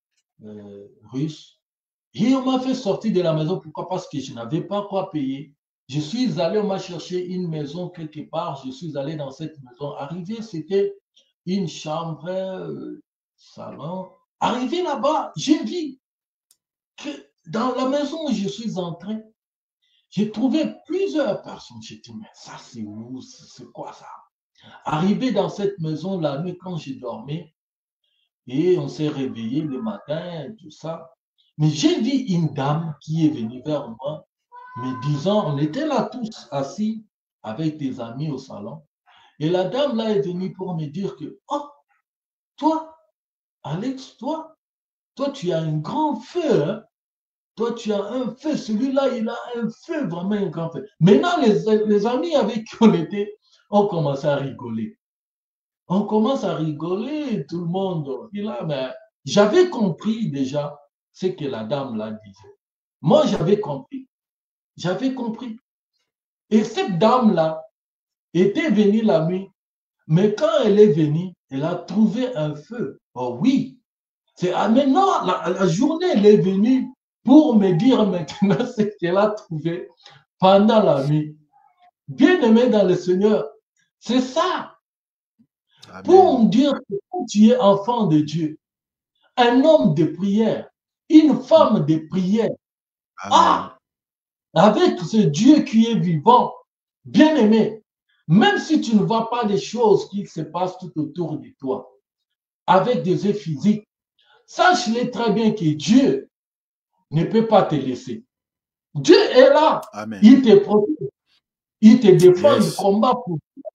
D: russe. Et on m'a fait sortir de la maison. Pourquoi? Parce que je n'avais pas quoi payer. Je suis allé, on m'a cherché une maison quelque part. Je suis allé dans cette maison. Arrivé, c'était une chambre, salon. Arrivé là-bas, j'ai vu que dans la maison où je suis entré, j'ai trouvé plusieurs personnes. J'ai dit, mais ça c'est où? C'est quoi ça? Arrivé dans cette maison la nuit quand je dormais, et on s'est réveillé le matin, tout ça. Mais j'ai vu une dame qui est venue vers moi, me disant, on était là tous assis avec des amis au salon, et la dame là est venue pour me dire que, oh, toi, Alex, toi, tu as un grand feu, hein? Toi, tu as un feu, celui-là, il a un feu, vraiment un grand feu. Maintenant, les amis avec qui on était, on commence à rigoler. On commence à rigoler, tout le monde. Et là, mais j'avais compris déjà ce que la dame là disait. Moi, j'avais compris. J'avais compris. Et cette dame-là était venue la nuit, mais quand elle est venue, elle a trouvé un feu. Oh oui. C'est maintenant, la journée, elle est venue pour me dire maintenant ce qu'elle a trouvé pendant la nuit. Bien-aimé dans le Seigneur, c'est ça.
C: Amen.
D: Pour me dire que quand tu es enfant de Dieu, un homme de prière, une femme de prière,
C: Amen.
D: avec ce Dieu qui est vivant, bien-aimé, même si tu ne vois pas des choses qui se passent tout autour de toi, avec des œufs physiques, sache-le très bien que Dieu ne peut pas te laisser. Dieu est là.
C: Amen.
D: Il te protège. Il te défend,
C: Yes.
D: il combat pour toi.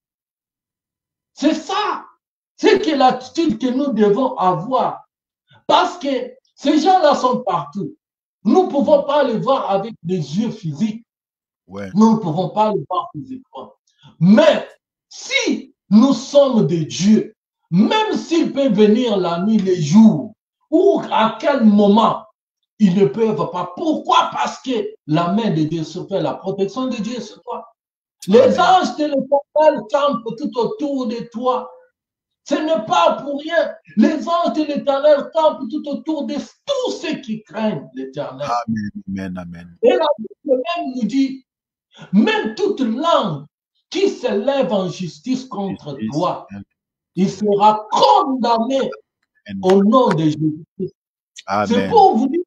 D: C'est ça. C'est que l'attitude que nous devons avoir. Parce que ces gens-là sont partout. Nous ne pouvons pas les voir avec des yeux physiques.
C: Ouais.
D: Nous ne pouvons pas les voir physiquement. Mais si nous sommes de Dieu, même s'ils peuvent venir la nuit, les jours, ou à quel moment, ils ne peuvent pas. Pourquoi? Parce que la main de Dieu se fait, la protection de Dieu sur toi. Les
C: Amen.
D: anges de l'Éternel campent tout autour de toi. Ce n'est pas pour rien. Les anges de l'Éternel campent tout autour de tous ceux qui craignent l'Éternel.
C: Amen. Amen. Amen.
D: Et la Bible même nous dit, même toute langue qui s'élève en justice contre toi, il sera condamné au nom de Jésus-Christ. C'est
C: Amen.
D: pour vous dire,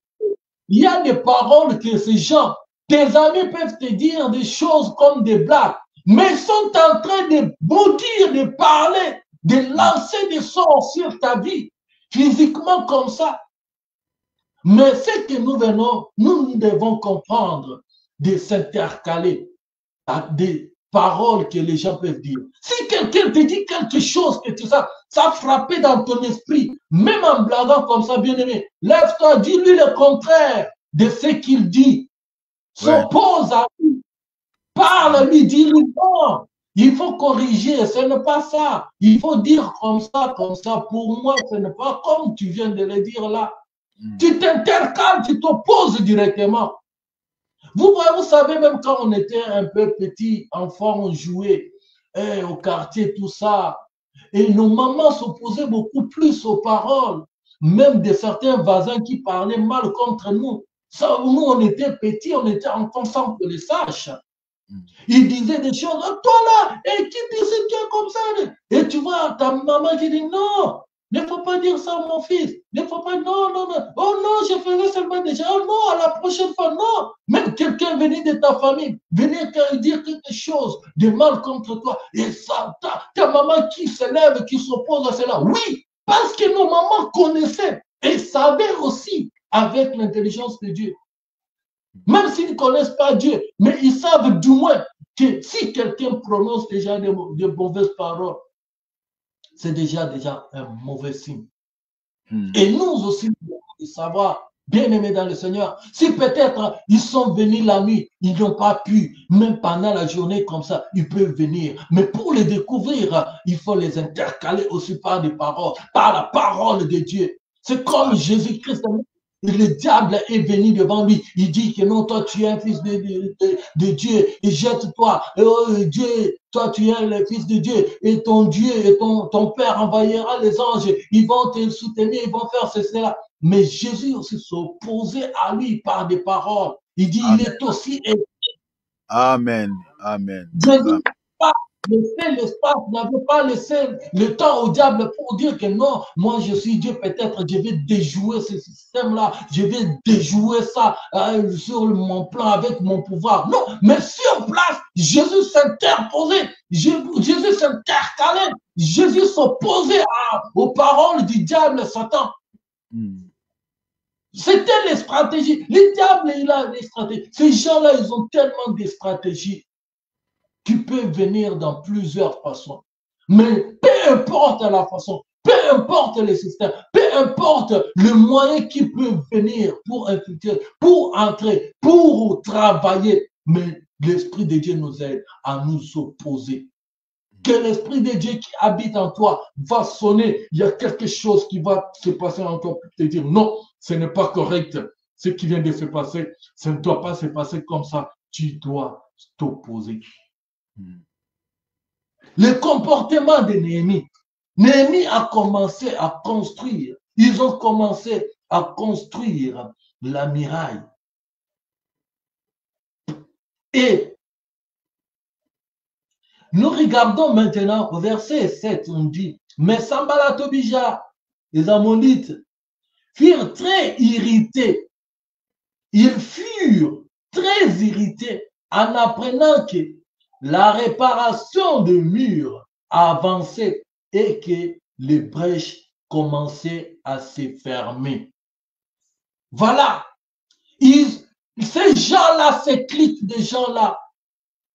D: il y a des paroles que ces gens, tes amis peuvent te dire des choses comme des blagues, mais ils sont en train de maudire, de parler, de lancer des sorts sur ta vie, physiquement comme ça. Mais ce que nous devons comprendre de s'intercaler à des paroles que les gens peuvent dire. Si quelqu'un te dit quelque chose que ça frappé dans ton esprit, même en blaguant comme ça, bien-aimé, lève-toi, dis-lui le contraire de ce qu'il dit. S'oppose à lui, parle-lui, dis-lui non. Il faut corriger, ce n'est pas ça. Il faut dire comme ça, comme ça. Pour moi, ce n'est pas comme tu viens de le dire là. Tu t'intercales, tu t'opposes directement. Vous voyez, vous savez, même quand on était un peu petit, enfant, on jouait au quartier, tout ça. Et nos mamans s'opposaient beaucoup plus aux paroles, même de certains voisins qui parlaient mal contre nous. Ça, nous, on était petits, on était enfants sans que les sache. Ils disaient des choses, oh, toi là, et qui dit c'est comme ça? Et tu vois, ta maman qui dit non. Ne faut pas dire ça, mon fils. Ne faut pas, non, non, non. Oh non, je faisais seulement déjà. Oh non, à la prochaine fois, non. Même quelqu'un venu de ta famille, venir dire quelque chose de mal contre toi. Et ça, ta maman qui s'élève, qui s'oppose à cela. Oui, parce que nos mamans connaissaient et savaient aussi avec l'intelligence de Dieu. Même s'ils ne connaissent pas Dieu, mais ils savent du moins que si quelqu'un prononce déjà de mauvaises paroles, c'est déjà un mauvais signe. Et nous aussi, nous devons savoir, bien aimés dans le Seigneur, si peut-être ils sont venus la nuit, ils n'ont pas pu, même pendant la journée comme ça, ils peuvent venir. Mais pour les découvrir, il faut les intercaler aussi par des paroles, par la parole de Dieu. C'est comme Jésus-Christ. Le diable est venu devant lui. Il dit que non, toi tu es un fils de Dieu. Et jette-toi. Dieu, toi tu es le fils de Dieu. Et ton Dieu et ton Père envahira les anges. Ils vont te soutenir, ils vont faire cela. Mais Jésus aussi s'opposait à lui par des paroles. Il dit, Amen. Il est aussi.
C: Amen. Amen.
D: Jésus, laissé l'espace, n'avez pas laissé le temps au diable pour dire que non, moi je suis Dieu, peut-être je vais déjouer ce système-là, je vais déjouer ça sur mon plan avec mon pouvoir. Non, mais sur place, Jésus s'interposait, Jésus s'intercalait, Jésus s'opposait aux paroles du diable Satan. C'était les stratégies. Le diable, il a des stratégies. Ces gens-là, ils ont tellement de stratégies qui peuvent venir dans plusieurs façons. Mais peu importe la façon, peu importe le système, peu importe le moyen qui peut venir pour infiltrer, pour entrer, pour travailler, mais l'Esprit de Dieu nous aide à nous opposer. Que l'Esprit de Dieu qui habite en toi va sonner. Il y a quelque chose qui va se passer en toi pour te dire non, ce n'est pas correct. Ce qui vient de se passer, ça ne doit pas se passer comme ça. Tu dois t'opposer. Le comportement de Néhémie. Néhémie a commencé à construire. Ils ont commencé à construire la muraille. Et nous regardons maintenant au verset 7, on dit, mais Sanballat Tobija, les Ammonites, furent très irrités. Ils furent très irrités en apprenant que la réparation de murs avançait et que les brèches commençaient à se fermer. Voilà. Ces gens-là, ces cliques de gens-là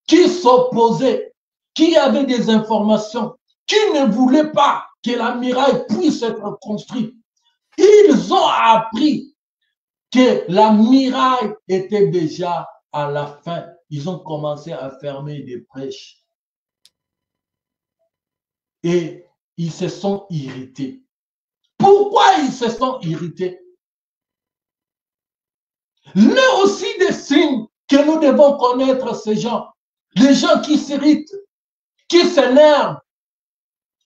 D: qui s'opposaient, qui avaient des informations, qui ne voulaient pas que la muraille puisse être construite. Ils ont appris que la muraille était déjà à la fin. Ils ont commencé à fermer des brèches. Et ils se sont irrités. Pourquoi ils se sont irrités? L'un aussi des signes que nous devons connaître ces gens. Les gens qui s'irritent, qui s'énervent,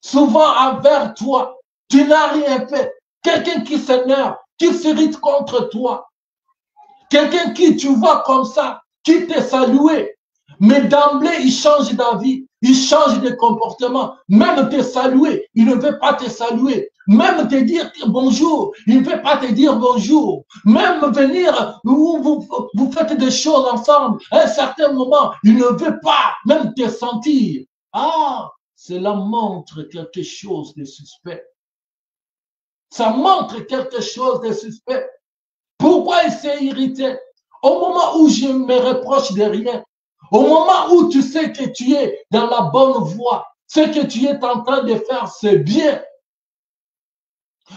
D: souvent envers toi, tu n'as rien fait. Quelqu'un qui s'énerve, qui s'irrite contre toi. Quelqu'un qui tu vois comme ça, qui te saluait, mais d'emblée il change d'avis, il change de comportement. Même te saluer, il ne veut pas te saluer. Même te dire bonjour, il ne veut pas te dire bonjour. Même venir où vous faites des choses ensemble, à un certain moment, il ne veut pas même te sentir. Ah, cela montre quelque chose de suspect. Ça montre quelque chose de suspect. Pourquoi il s'est irrité? Au moment où je me reproche de rien, au moment où tu sais que tu es dans la bonne voie, ce que tu es en train de faire, c'est bien.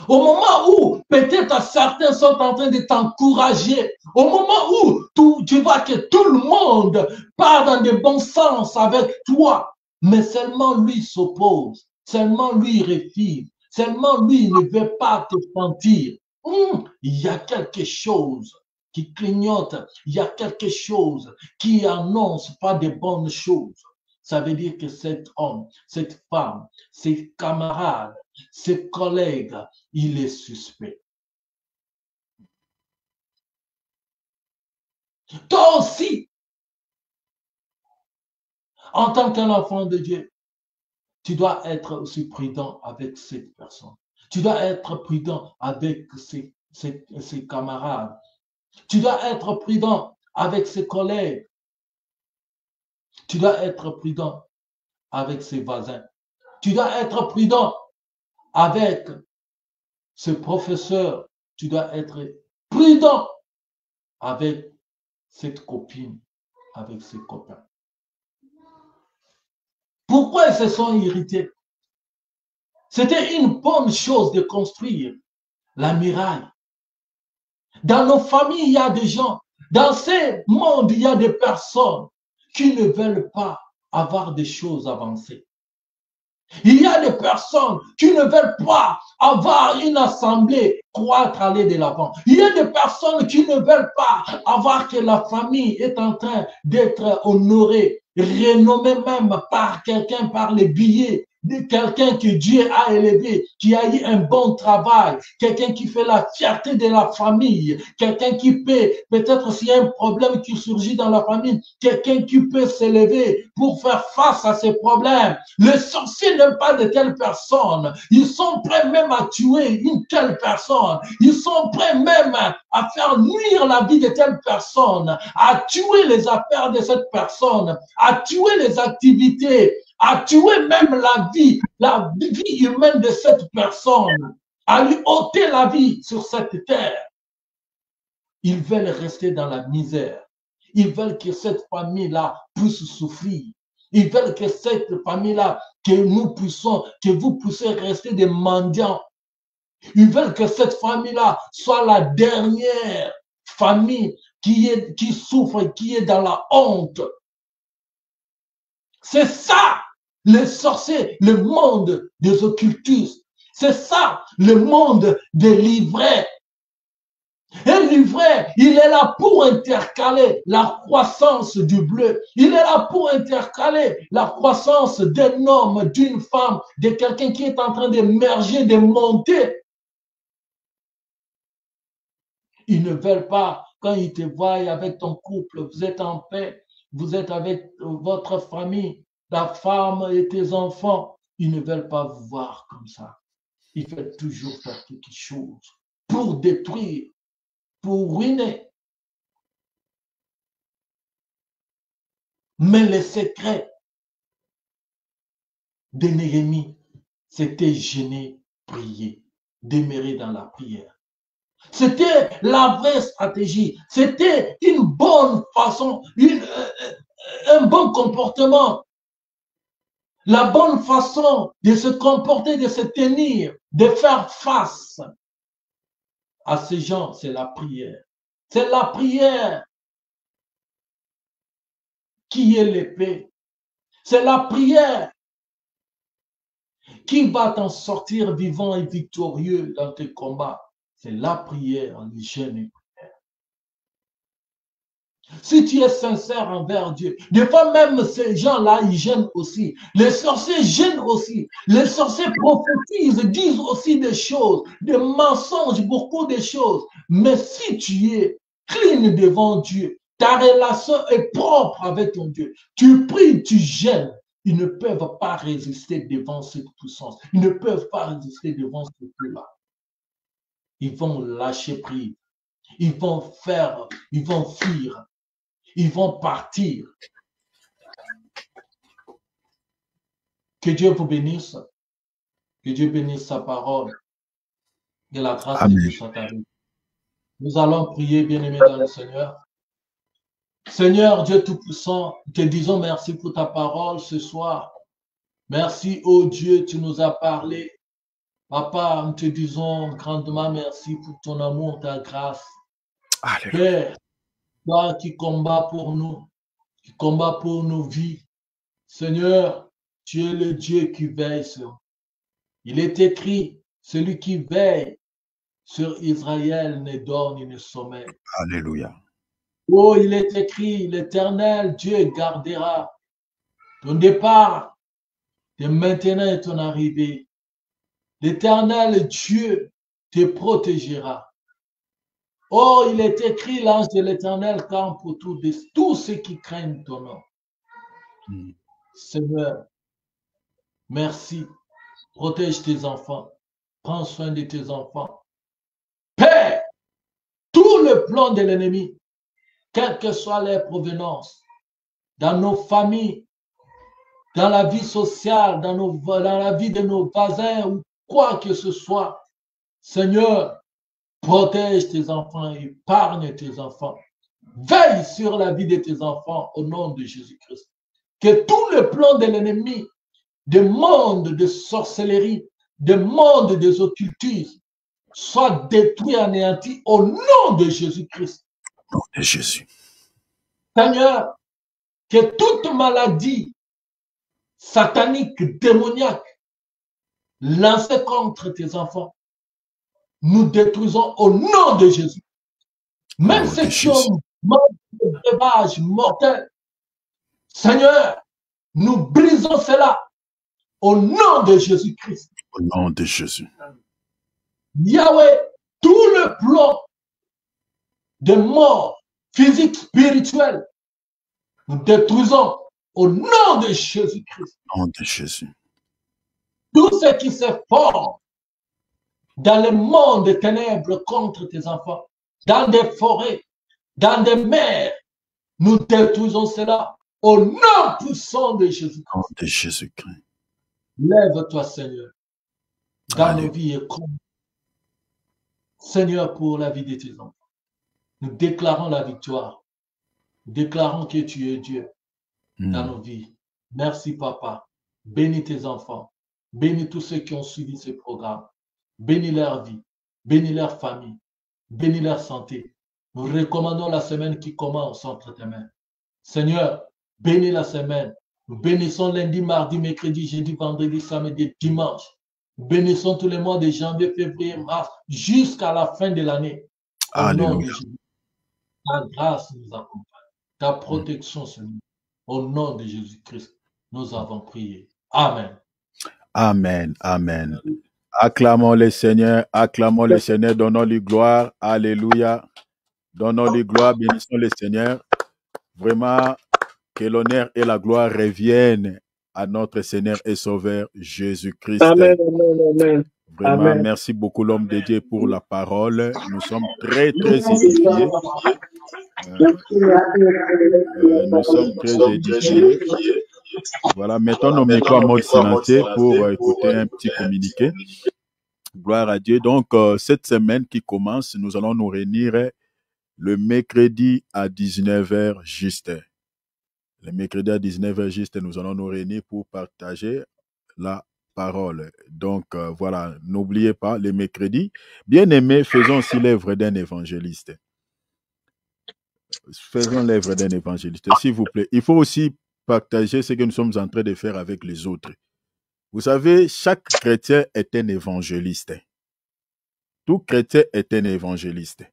D: Au moment où peut-être certains sont en train de t'encourager, au moment où tu vois que tout le monde part dans de bons sens avec toi, mais seulement lui s'oppose, seulement lui refuse, seulement lui ne veut pas te sentir. Il y a quelque chose qui clignote, il y a quelque chose qui annonce pas de bonnes choses. Ça veut dire que cet homme, cette femme, ses camarades, ses collègues, il est suspect. Toi aussi, en tant qu'un enfant de Dieu, tu dois être aussi prudent avec cette personne. Tu dois être prudent avec ses camarades. Tu dois être prudent avec ses collègues. Tu dois être prudent avec ses voisins. Tu dois être prudent avec ses professeurs. Tu dois être prudent avec cette copine, avec ses copains. Pourquoi ils se sont irrités? C'était une bonne chose de construire la muraille. Dans nos familles, il y a des gens, dans ces mondes, il y a des personnes qui ne veulent pas avoir des choses avancées. Il y a des personnes qui ne veulent pas avoir une assemblée croître, aller de l'avant. Il y a des personnes qui ne veulent pas avoir que la famille est en train d'être honorée, renommée même par quelqu'un, par les billets quelqu'un que Dieu a élevé, qui a eu un bon travail, quelqu'un qui fait la fierté de la famille, quelqu'un qui peut, peut-être s'il y a un problème qui surgit dans la famille, quelqu'un qui peut s'élever pour faire face à ces problèmes. Les sorciers n'aiment pas de telles personnes. Ils sont prêts même à tuer une telle personne. Ils sont prêts même à faire nuire la vie de telle personne, à tuer les affaires de cette personne, à tuer les activités, à tuer même la vie humaine de cette personne, à lui ôter la vie sur cette terre. Ils veulent rester dans la misère. Ils veulent que cette famille-là puisse souffrir. Ils veulent que cette famille-là, que vous puissiez rester des mendiants. Ils veulent que cette famille-là soit la dernière famille qui souffre, qui est dans la honte. C'est ça, les sorciers, le monde des occultistes. C'est ça, le monde des livrets. Un livret, il est là pour intercaler la croissance du bleu. Il est là pour intercaler la croissance d'un homme, d'une femme, de quelqu'un qui est en train d'émerger, de monter. Ils ne veulent pas, quand ils te voient avec ton couple, vous êtes en paix, vous êtes avec votre famille, ta femme et tes enfants, ils ne veulent pas vous voir comme ça. Ils veulent toujours faire quelque chose pour détruire, pour ruiner. Mais le secret de Néhémie, c'était jeûner, prier, demeurer dans la prière. C'était la vraie stratégie. C'était une bonne façon, un bon comportement. La bonne façon de se comporter, de se tenir, de faire face à ces gens, c'est la prière. C'est la prière qui est l'épée. C'est la prière qui va t'en sortir vivant et victorieux dans tes combats. C'est la prière, le jeûne et prière. Si tu es sincère envers Dieu, des fois même ces gens-là, ils gênent aussi. Les sorciers gênent aussi. Les sorciers prophétisent, disent aussi des choses, des mensonges, beaucoup de choses. Mais si tu es clean devant Dieu, ta relation est propre avec ton Dieu, tu pries, tu gênes, ils ne peuvent pas résister devant cette puissance. Ils ne peuvent pas résister devant ce Dieu-là. Ils vont lâcher prise. Ils vont fuir. Ils vont partir. Que Dieu vous bénisse. Que Dieu bénisse sa parole. Et la grâce de Dieu soit avec vous. Nous allons prier, bien-aimés dans le Seigneur. Seigneur Dieu Tout-Puissant, te disons merci pour ta parole ce soir. Merci, ô Dieu, tu nous as parlé. Papa, nous te disons grandement merci pour ton amour, ta grâce. Père, toi qui combats pour nous, qui combats pour nos vies. Seigneur, tu es le Dieu qui veille sur nous. Il est écrit, celui qui veille sur Israël ne dort ni ne sommeille.
C: Alléluia.
D: Oh, il est écrit, l'Éternel Dieu gardera ton départ, de maintenant et ton arrivée. L'Éternel Dieu te protégera. Oh, il est écrit, l'ange de l'Éternel campe pour tous ceux qui craignent ton nom. Seigneur, merci. Protège tes enfants. Prends soin de tes enfants. Père, tout le plan de l'ennemi, quelle que soit leur provenance, dans nos familles, dans la vie sociale, dans la vie de nos voisins ou quoi que ce soit, Seigneur, protège tes enfants, épargne tes enfants. Veille sur la vie de tes enfants au nom de Jésus-Christ. Que tout le plan de l'ennemi, des mondes de sorcellerie, des mondes des occultismes, soit détruit, anéanti au nom de Jésus-Christ.
C: Au nom de Jésus.
D: Seigneur, que toute maladie satanique, démoniaque, lancée contre tes enfants, nous détruisons au nom de Jésus. Même ceux qui ont mort de breuvage mortel, Seigneur, nous brisons cela. Au nom de Jésus-Christ.
C: Au nom de Jésus.
D: Yahweh, tout le plan de mort physique, spirituelle, nous détruisons au nom de Jésus-Christ.
C: Au nom de Jésus.
D: Tout ce qui se forme dans le monde des ténèbres contre tes enfants, dans des forêts, dans des mers, nous détruisons cela au nom puissant de Jésus-Christ.
C: Au nom de Jésus-Christ.
D: Lève-toi, Seigneur, dans
C: Alléluia.
D: nos vies et comme Seigneur, pour la vie de tes enfants. Nous déclarons la victoire. Nous déclarons que tu es Dieu dans nos vies. Merci, Papa. Bénis tes enfants. Bénis tous ceux qui ont suivi ce programme. Bénis leur vie. Bénis leur famille. Bénis leur santé. Nous recommandons la semaine qui commence entre tes mains. Seigneur, bénis la semaine. Nous bénissons lundi, mardi, mercredi, jeudi, vendredi, samedi, dimanche. Nous bénissons tous les mois de janvier, février, mars, jusqu'à la fin de l'année. Au nom de Jésus. Ta grâce nous accompagne. Ta protection, Seigneur. Au nom de Jésus-Christ, nous avons prié. Amen.
C: Amen. Amen. Acclamons le Seigneur. Acclamons le Seigneur. Donnons-lui gloire. Alléluia. Donnons-lui gloire. Bénissons le Seigneur. Vraiment, que l'honneur et la gloire reviennent à notre Seigneur et Sauveur Jésus-Christ.
E: Amen, amen, amen.
C: Vraiment,
E: Amen.
C: merci beaucoup l'homme de Dieu pour la parole. Nous sommes très édifiés. Nous sommes très édifiés. Voilà, mettons nos micros en mode silencieux pour écouter un petit communiqué. Gloire à Dieu. Donc, cette semaine qui commence, nous allons nous réunir le mercredi à 19h juste. Le mercredi à 19h juste, nous allons nous réunir pour partager la parole. Donc, voilà, n'oubliez pas, les mercredis. Bien-aimés, faisons aussi l'œuvre d'un évangéliste. Faisons l'œuvre d'un évangéliste, s'il vous plaît. Il faut aussi partager ce que nous sommes en train de faire avec les autres. Vous savez, chaque chrétien est un évangéliste. Tout chrétien est un évangéliste.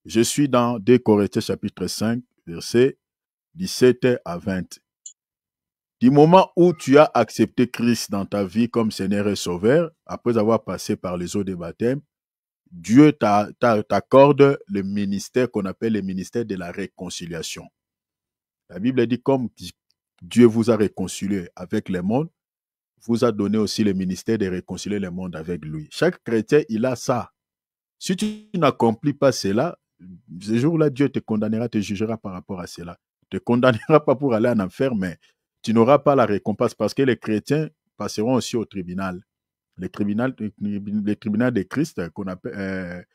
C: Je suis dans 2 Corinthiens chapitre 5, versets 17 à 20. Du moment où tu as accepté Christ dans ta vie comme Seigneur et Sauveur, après avoir passé par les eaux de baptême, Dieu t'accorde le ministère qu'on appelle le ministère de la réconciliation. La Bible dit comme Dieu vous a réconcilié avec le monde, vous a donné aussi le ministère de réconcilier le monde avec lui. Chaque chrétien, il a ça. Si tu n'accomplis pas cela, ce jour-là, Dieu te condamnera, te jugera par rapport à cela. Ne te condamnera pas pour aller en enfer, mais tu n'auras pas la récompense parce que les chrétiens passeront aussi au tribunal. Le tribunal de Christ qu'on appelle,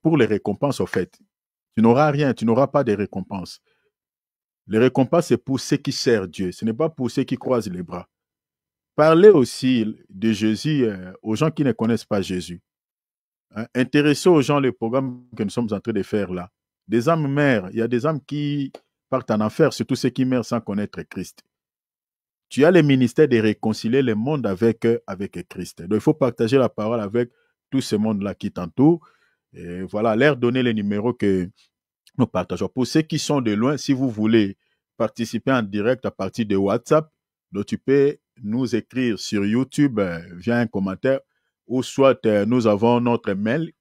C: pour les récompenses, au fait. Tu n'auras rien, tu n'auras pas de récompense. Les récompenses, c'est pour ceux qui servent Dieu. Ce n'est pas pour ceux qui croisent les bras. Parlez aussi de Jésus aux gens qui ne connaissent pas Jésus. Intéressez aux gens le programme que nous sommes en train de faire là. Des âmes meurent. Il y a des âmes qui partent en enfer, surtout ceux qui meurent sans connaître Christ. Tu as le ministère de réconcilier le monde avec Christ. Donc, il faut partager la parole avec tout ce monde-là qui t'entoure. Et voilà, leur donner les numéros que nous partageons. Pour ceux qui sont de loin, si vous voulez participer en direct à partir de WhatsApp, donc tu peux nous écrire sur YouTube via un commentaire ou soit nous avons notre mail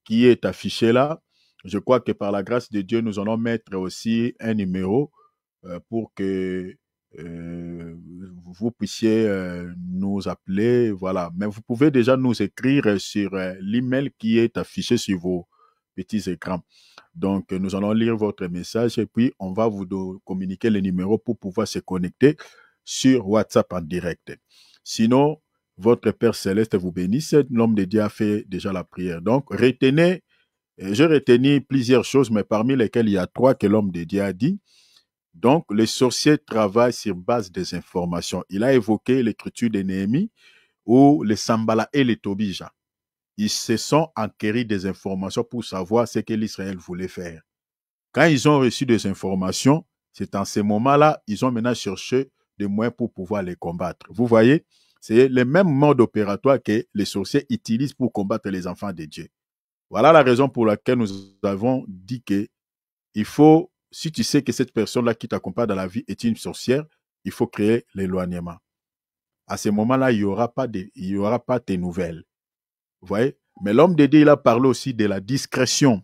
C: qui est affiché là. Je crois que par la grâce de Dieu, nous allons mettre aussi un numéro pour que vous puissiez nous appeler. Voilà. Mais vous pouvez déjà nous écrire sur l'email qui est affiché sur vos petits écrans. Donc, nous allons lire votre message et puis on va vous communiquer les numéros pour pouvoir se connecter sur WhatsApp en direct. Sinon, votre Père Céleste vous bénisse. L'homme de Dieu a fait déjà la prière. Donc, retenez, j'ai retenu plusieurs choses, mais parmi lesquelles il y a 3 que l'homme de Dieu a dit. Donc, les sorciers travaillent sur base des informations. Il a évoqué l'écriture de Néhémie où les Sambala et les Tobija, ils se sont enquéris des informations pour savoir ce que l'Israël voulait faire. Quand ils ont reçu des informations, c'est en ce moment-là, ils ont maintenant cherché des moyens pour pouvoir les combattre. Vous voyez, c'est le même mode opératoire que les sorciers utilisent pour combattre les enfants de Dieu. Voilà la raison pour laquelle nous avons dit que il faut, si tu sais que cette personne-là qui t'accompagne dans la vie est une sorcière, il faut créer l'éloignement. à ce moment-là, il n'y aura pas tes nouvelles. Vous voyez? Mais l'homme de Dieu, il a parlé aussi de la discrétion.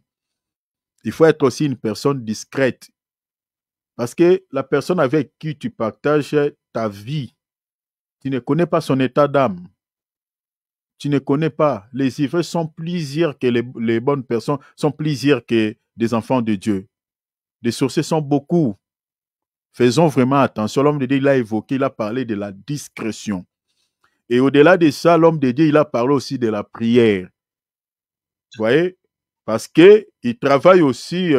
C: Il faut être aussi une personne discrète. Parce que la personne avec qui tu partages ta vie, tu ne connais pas son état d'âme. Tu ne connais pas. Les ivrognes sont plusieurs que les bonnes personnes, sont plusieurs que des enfants de Dieu. Les sorciers sont beaucoup. Faisons vraiment attention. L'homme de Dieu, il a évoqué, il a parlé de la discrétion. Et au-delà de ça, l'homme de Dieu, il a parlé aussi de la prière. Vous voyez? Parce qu'ils travaillent aussi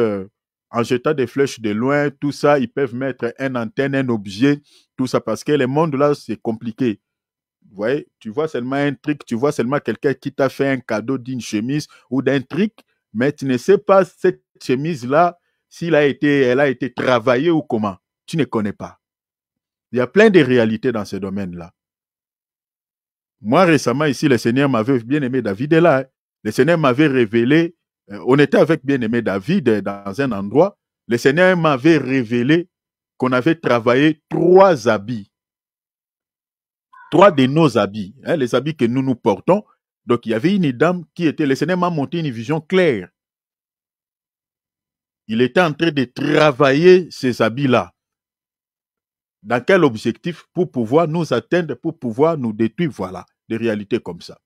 C: en jetant des flèches de loin, tout ça, ils peuvent mettre une antenne, un objet, tout ça, parce que le monde là, c'est compliqué. Vous voyez? Tu vois seulement un truc, tu vois seulement quelqu'un qui t'a fait un cadeau d'une chemise ou d'un truc, mais tu ne sais pas cette chemise-là, elle a été travaillée ou comment. Tu ne connais pas. Il y a plein de réalités dans ce domaine-là. Moi, récemment, ici, le Seigneur m'avait bien-aimé David est là. Hein. Le Seigneur m'avait révélé, on était avec bien-aimé David dans un endroit. Le Seigneur m'avait révélé qu'on avait travaillé 3 habits. 3 de nos habits, hein, les habits que nous portons. Donc, il y avait une dame qui était, le Seigneur m'a montré une vision claire. Il était en train de travailler ces habits-là. Dans quel objectif? Pour pouvoir nous atteindre, pour pouvoir nous détruire, voilà, des réalités comme ça.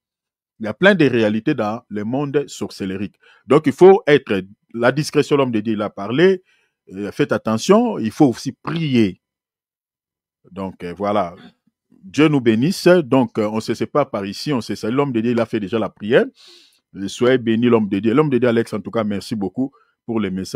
C: Il y a plein de réalités dans le monde sorcellérique. Donc, il faut être, la discrétion, l'homme de Dieu, il a parlé, faites attention, il faut aussi prier. Donc, voilà. Dieu nous bénisse. Donc, on ne se sépare par ici, on se sait. L'homme de Dieu, il a fait déjà la prière. Soyez bénis, l'homme de Dieu. L'homme de Dieu, Alex, en tout cas, merci beaucoup pour les messages.